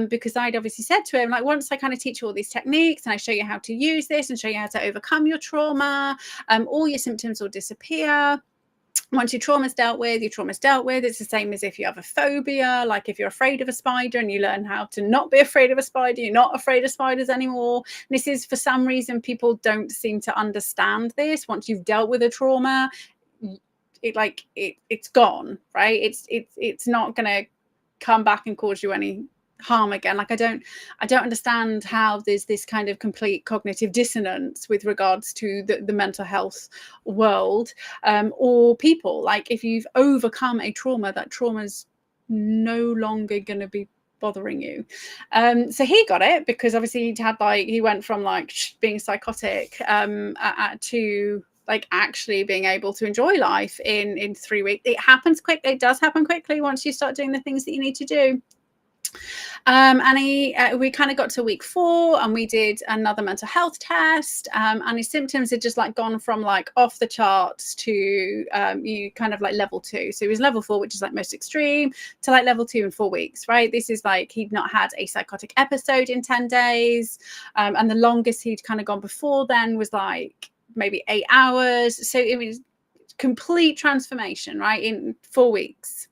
Because I'd obviously said to him, like, once I kind of teach you all these techniques and I show you how to use this and show you how to overcome your trauma, all your symptoms will disappear. Once your trauma's dealt with, it's the same as if you have a phobia. Like, if you're afraid of a spider and you learn how to not be afraid of a spider, you're not afraid of spiders anymore. And this is, for some reason, people don't seem to understand this. Once you've dealt with a trauma, it's gone, right? It's not going to come back and cause you any harm again. Like, I don't understand how there's this kind of complete cognitive dissonance with regards to the mental health world, or people. Like, if you've overcome a trauma, that trauma's no longer going to be bothering you. So he got it, because obviously he went from like being psychotic to like actually being able to enjoy life in 3 weeks. It happens quick. It does happen quickly once you start doing the things that you need to do. And we kind of got to week 4 and we did another mental health test, and his symptoms had just like gone from like off the charts to you kind of like level 2. So it was level 4, which is like most extreme, to like level 2 in 4 weeks, right? This is like he'd not had a psychotic episode in 10 days, and the longest he'd kind of gone before then was like maybe 8 hours. So it was complete transformation, right, in 4 weeks.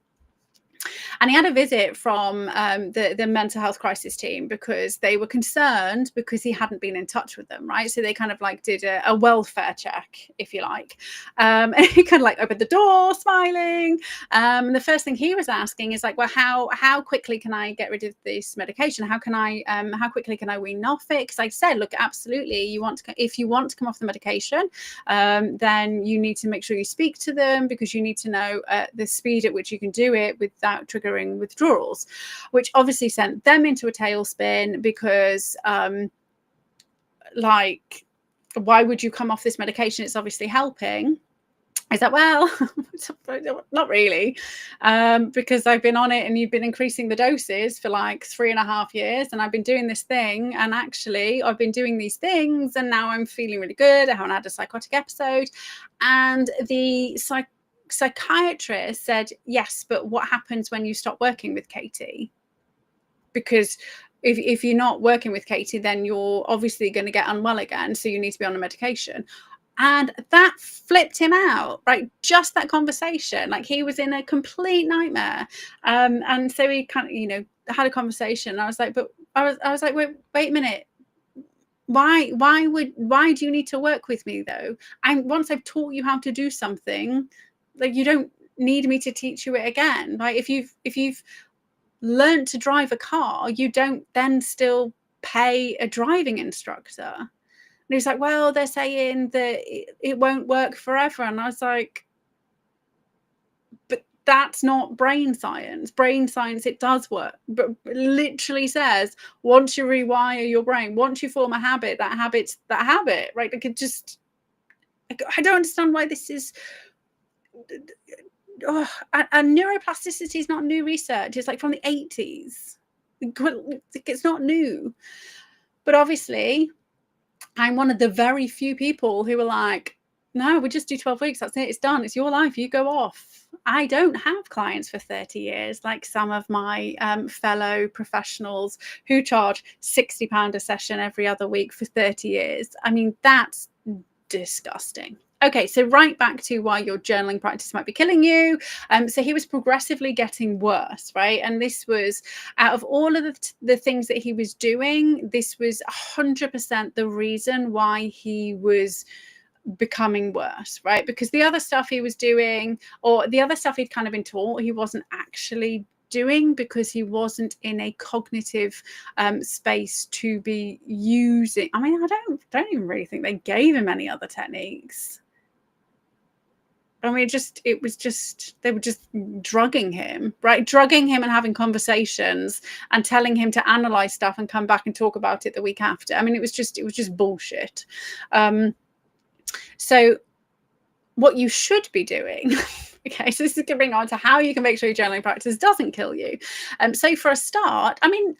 And he had a visit from the mental health crisis team because they were concerned because he hadn't been in touch with them, right? So they kind of like did a welfare check, if you like. And he kind of like opened the door, smiling. And the first thing he was asking is like, well, how quickly can I get rid of this medication? How quickly can I wean off it? Because I said, look, absolutely, if you want to come off the medication, then you need to make sure you speak to them because you need to know the speed at which you can do it without triggering withdrawals, which obviously sent them into a tailspin because like, why would you come off this medication? It's obviously helping. I said, well, not really, because I've been on it and you've been increasing the doses for like 3.5 years, and I've been doing this thing, and actually I've been doing these things, and now I'm feeling really good. I haven't had a psychotic episode. And the psychiatrist said, yes, but what happens when you stop working with Katie? Because if you're not working with Katie, then you're obviously going to get unwell again, so you need to be on a medication. And that flipped him out, right? Just that conversation, like he was in a complete nightmare. And so he kind of, had a conversation. I was like, but I was like, wait a minute. Why do you need to work with me though? And once I've taught you how to do something, like, you don't need me to teach you it again. Like if you've learned to drive a car, you don't then still pay a driving instructor. And he's like, well, they're saying that it won't work forever. And I was like, but that's not brain science. Brain science, it does work. But it literally says, once you rewire your brain, once you form a habit, that habit's that habit, right? Like it just, I don't understand why this is. And neuroplasticity is not new research. It's like from the 80s. It's not new. But obviously, I'm one of the very few people who are like, no, we just do 12 weeks. That's it. It's done. It's your life. You go off. I don't have clients for 30 years like some of my fellow professionals who charge £60 a session every other week for 30 years. I mean, that's disgusting. Okay, so right back to why your journaling practice might be killing you. So he was progressively getting worse, right? And this was, out of all of the things that he was doing, this was 100% the reason why he was becoming worse, right? Because the other stuff he was doing, or the other stuff he'd kind of been taught, he wasn't actually doing because he wasn't in a cognitive space to be using. I mean, I don't even really think they gave him any other techniques. I mean, they were just drugging him, right? Drugging him and having conversations and telling him to analyze stuff and come back and talk about it the week after. I mean, it was just bullshit. So what you should be doing, okay, so this is going on to how you can make sure your journaling practice doesn't kill you. So for a start, I mean,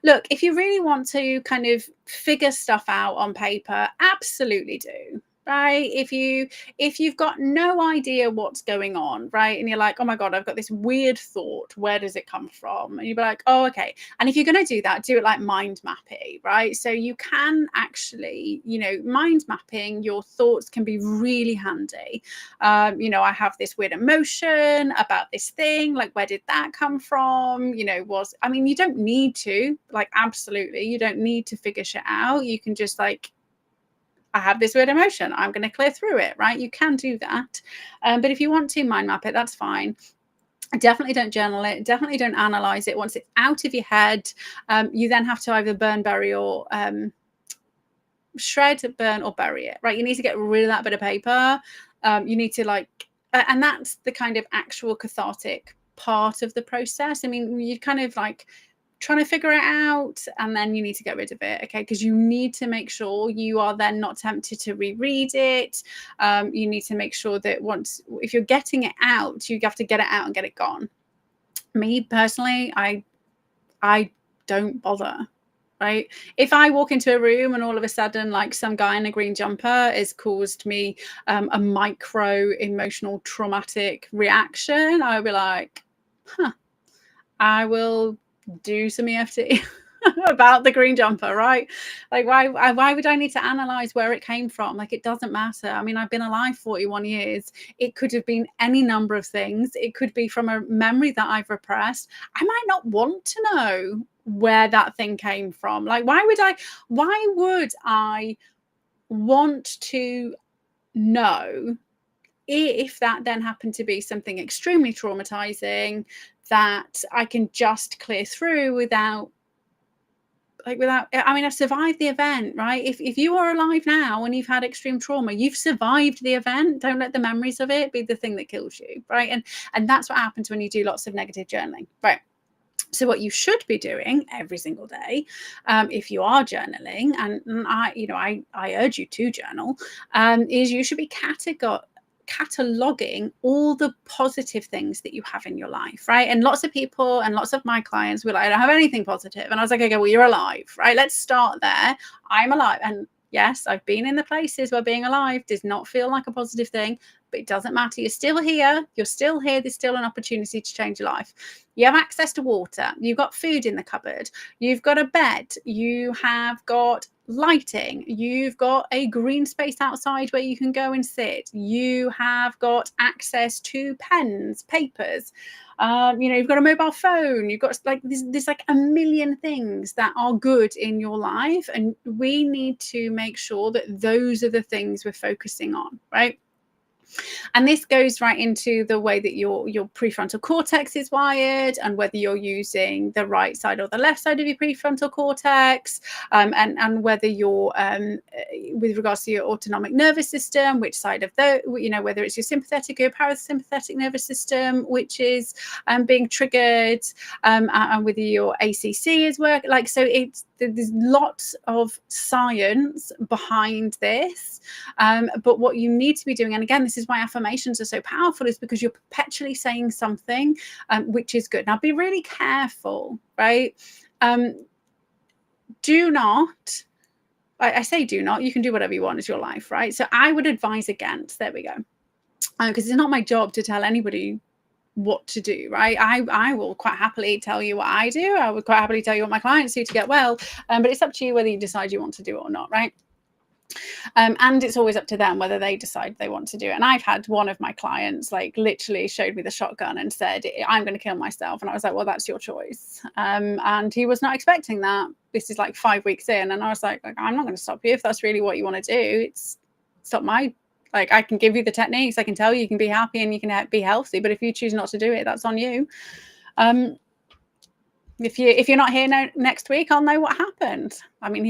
look, if you really want to kind of figure stuff out on paper, absolutely do. Right? If you've got no idea what's going on, right, and you're like, oh my God, I've got this weird thought, where does it come from? And you'll be like, oh, okay. And if you're going to do that, do it like mind mapping, right? So you can actually, mind mapping your thoughts can be really handy. I have this weird emotion about this thing, like, where did that come from? You don't need to, like, absolutely, you don't need to figure shit out. You can just like, I have this weird emotion, I'm going to clear through it, right? You can do that. But if you want to mind map it, that's fine. Definitely don't journal it. Definitely don't analyze it. Once it's out of your head, you then have to either burn, bury, or shred, burn, or bury it, right? You need to get rid of that bit of paper. You need to and that's the kind of actual cathartic part of the process. I mean, you kind of like trying to figure it out, and then you need to get rid of it, okay? Because you need to make sure you are then not tempted to reread it. You need to make sure that if you're getting it out, you have to get it out and get it gone. Me personally, I I don't bother. Right. If I walk into a room and all of a sudden, like, some guy in a green jumper has caused me a micro emotional traumatic reaction, I'll be like, huh, I will do some EFT about the green jumper, right? Like, why would I need to analyze where it came from? Like, it doesn't matter. I mean, I've been alive 41 years. It could have been any number of things. It could be from a memory that I've repressed. I might not want to know where that thing came from. Like, why would I want to know if that then happened to be something extremely traumatizing that I can just clear through without, I mean, I've survived the event, right? If you are alive now and you've had extreme trauma, you've survived the event. Don't let the memories of it be the thing that kills you, right? And that's what happens when you do lots of negative journaling, right? So what you should be doing every single day, if you are journaling, and I urge you to journal, is you should be cataloging all the positive things that you have in your life, right? And lots of people and lots of my clients were like, I don't have anything positive. And I was like, okay, well, you're alive, right? Let's start there. I'm alive. And yes, I've been in the places where being alive does not feel like a positive thing, but it doesn't matter. You're still here. You're still here. There's still an opportunity to change your life. You have access to water. You've got food in the cupboard. You've got a bed. You have got lighting. You've got a green space outside where you can go and sit. You have got access to pens, papers. You've got a mobile phone. You've got, like, there's like a million things that are good in your life, and we need to make sure that those are the things we're focusing on, right? And this goes right into the way that your prefrontal cortex is wired, and whether you're using the right side or the left side of your prefrontal cortex, and whether you're, with regards to your autonomic nervous system, which side of whether it's your sympathetic or parasympathetic nervous system, which is being triggered, and whether your ACC is working. Like, so there's lots of science behind this, but what you need to be doing, and again, this is why affirmations are so powerful, is because you're perpetually saying something which is good. Now, be really careful, right? Do not, I say do not, you can do whatever you want, it's your life, right? So I would advise against, there we go, because it's not my job to tell anybody what to do, right? I will quite happily tell you what I do. I would quite happily tell you what my clients do to get well, but it's up to you whether you decide you want to do it or not, right? And it's always up to them whether they decide they want to do it. And I've had one of my clients, like, literally showed me the shotgun and said, I'm going to kill myself. And I was like, well, that's your choice. And he was not expecting that. This is like 5 weeks in. And I was like, I'm not going to stop you if that's really what you want to do. It's not my, like, I can give you the techniques. I can tell you can be happy and you can be healthy. But if you choose not to do it, that's on you. If you're not here next week, I'll know what happened. I mean,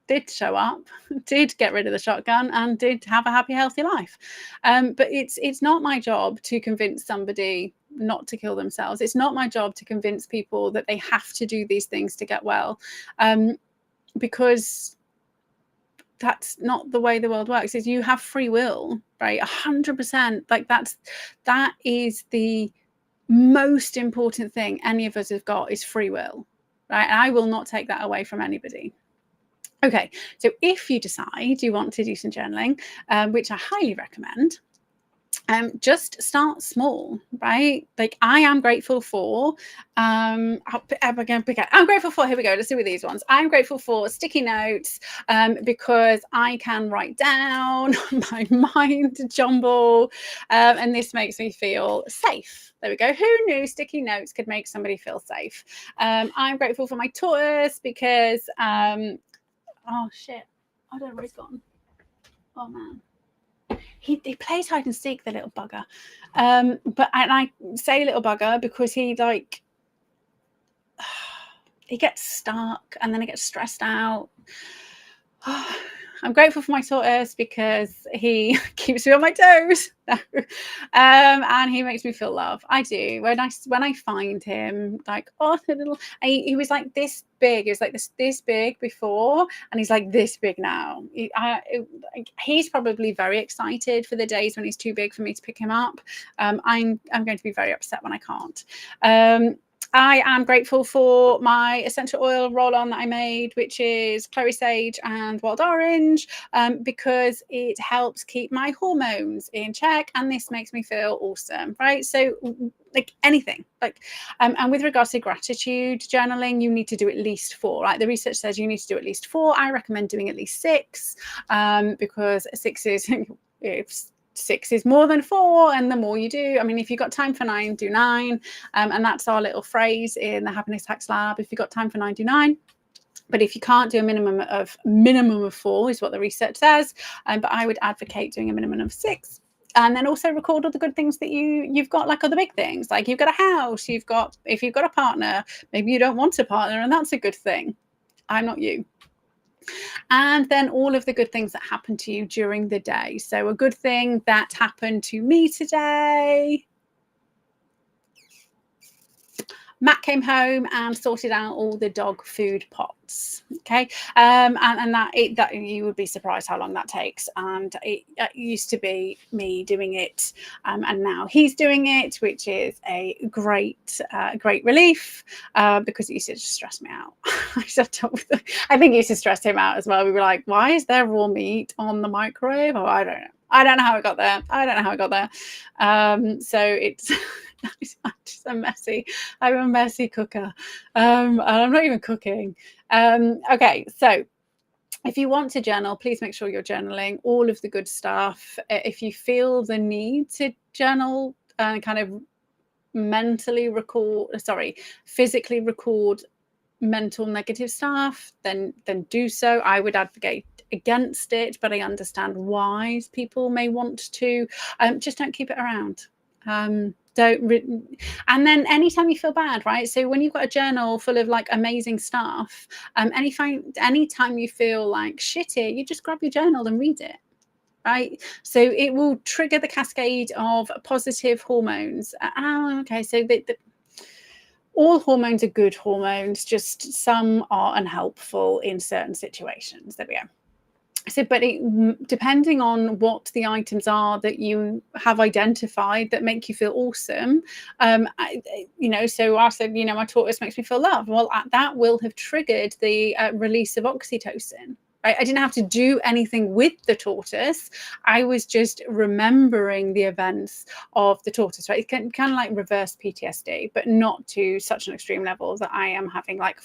did show up, did get rid of the shotgun, and did have a happy, healthy life. But it's not my job to convince somebody not to kill themselves. It's not my job to convince people that they have to do these things to get well, because that's not the way the world works. Is you have free will, right? 100%. Like, that is the most important thing any of us have got, is free will, right? And I will not take that away from anybody. Okay, so if you decide you want to do some journaling, which I highly recommend, just start small, right? Like, I am grateful for, I'm grateful for, here we go, let's do with these ones. I'm grateful for sticky notes, because I can write down my mind jumble, and this makes me feel safe. There we go. Who knew sticky notes could make somebody feel safe? I'm grateful for my tortoise because, oh shit, I don't know where he's gone. Oh man. He plays hide and seek, the little bugger. And I say little bugger because he, like, he gets stuck and then he gets stressed out. I'm grateful for my tortoise because he keeps me on my toes. And he makes me feel love. I do. When I find him, like, oh, the little, he was like this big. He was like this big before, and he's like this big now. He's probably very excited for the days when he's too big for me to pick him up. I'm going to be very upset when I can't. I am grateful for my essential oil roll-on that I made, which is clary sage and wild orange, because it helps keep my hormones in check, and this makes me feel awesome, right? So like anything, like, and with regards to gratitude journaling, you need to do at least 4, right? The research says you need to do at least 4. I recommend doing at least 6, because 6 is if 6 is more than 4, and the more you do, I mean, if you've got time for 9, do 9, and that's our little phrase in the Happiness Hacks Lab. If you've got time for 9, do 9. But if you can't do a minimum of 4 is what the research says, but I would advocate doing a minimum of 6. And then also record all the good things that you've got, like other big things, like you've got a house, if you've got a partner, maybe you don't want a partner, and that's a good thing. I'm not you. And then all of the good things that happen to you during the day. So a good thing that happened to me today: Matt came home and sorted out all the dog food pots. Okay, and that you would be surprised how long that takes. And it used to be me doing it, and now he's doing it, which is a great relief, because it used to just stress me out. I think it used to stress him out as well. We were like, why is there raw meat on the microwave? Oh, I don't know. I don't know how it got there. So it's I'm just I'm a messy cooker, and I'm not even cooking. Okay, so if you want to journal, please make sure you're journaling all of the good stuff. If you feel the need to journal and kind of physically record mental negative stuff, then do so. I would advocate against it, but I understand why people may want to. Just don't keep it around. And then anytime you feel bad, right? So when you've got a journal full of like amazing stuff, anytime you feel like shitty, you just grab your journal and read it. Right, so it will trigger the cascade of positive hormones. Okay, so all hormones are good hormones, just some are unhelpful in certain situations. There we go. So, but depending on what the items are that you have identified that make you feel awesome, so I said, my tortoise makes me feel loved. Well, that will have triggered the release of oxytocin. Right? I didn't have to do anything with the tortoise. I was just remembering the events of the tortoise. Right? It can kind of like reverse PTSD, but not to such an extreme level that I am having like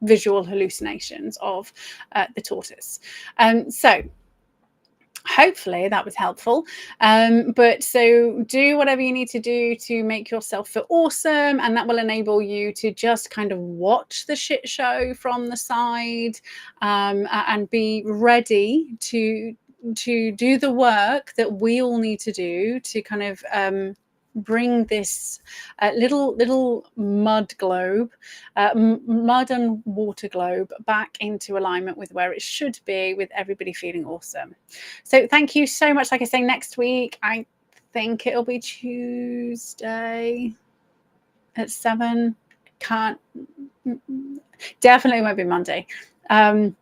visual hallucinations of the tortoise. So hopefully that was helpful. But so do whatever you need to do to make yourself feel awesome, and that will enable you to just kind of watch the shit show from the side, and be ready to do the work that we all need to do to kind of bring this little mud and water globe back into alignment with where it should be, with everybody feeling awesome. So thank you so much. Like I say, next week I think it'll be Tuesday at 7. Definitely won't be Monday. I'm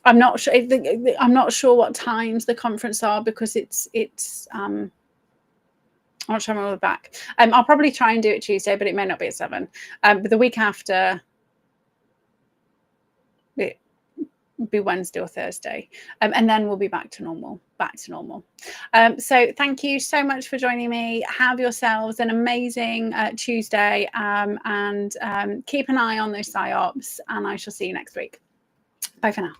not sure. I'm not sure what times the conference are, because it's I'm not sure when we're back. I'll probably try and do it Tuesday, but it may not be at 7. But the week after, it will be Wednesday or Thursday, and then we'll be back to normal. So thank you so much for joining me. Have yourselves an amazing Tuesday, and keep an eye on those PsyOps, and I shall see you next week. Bye for now.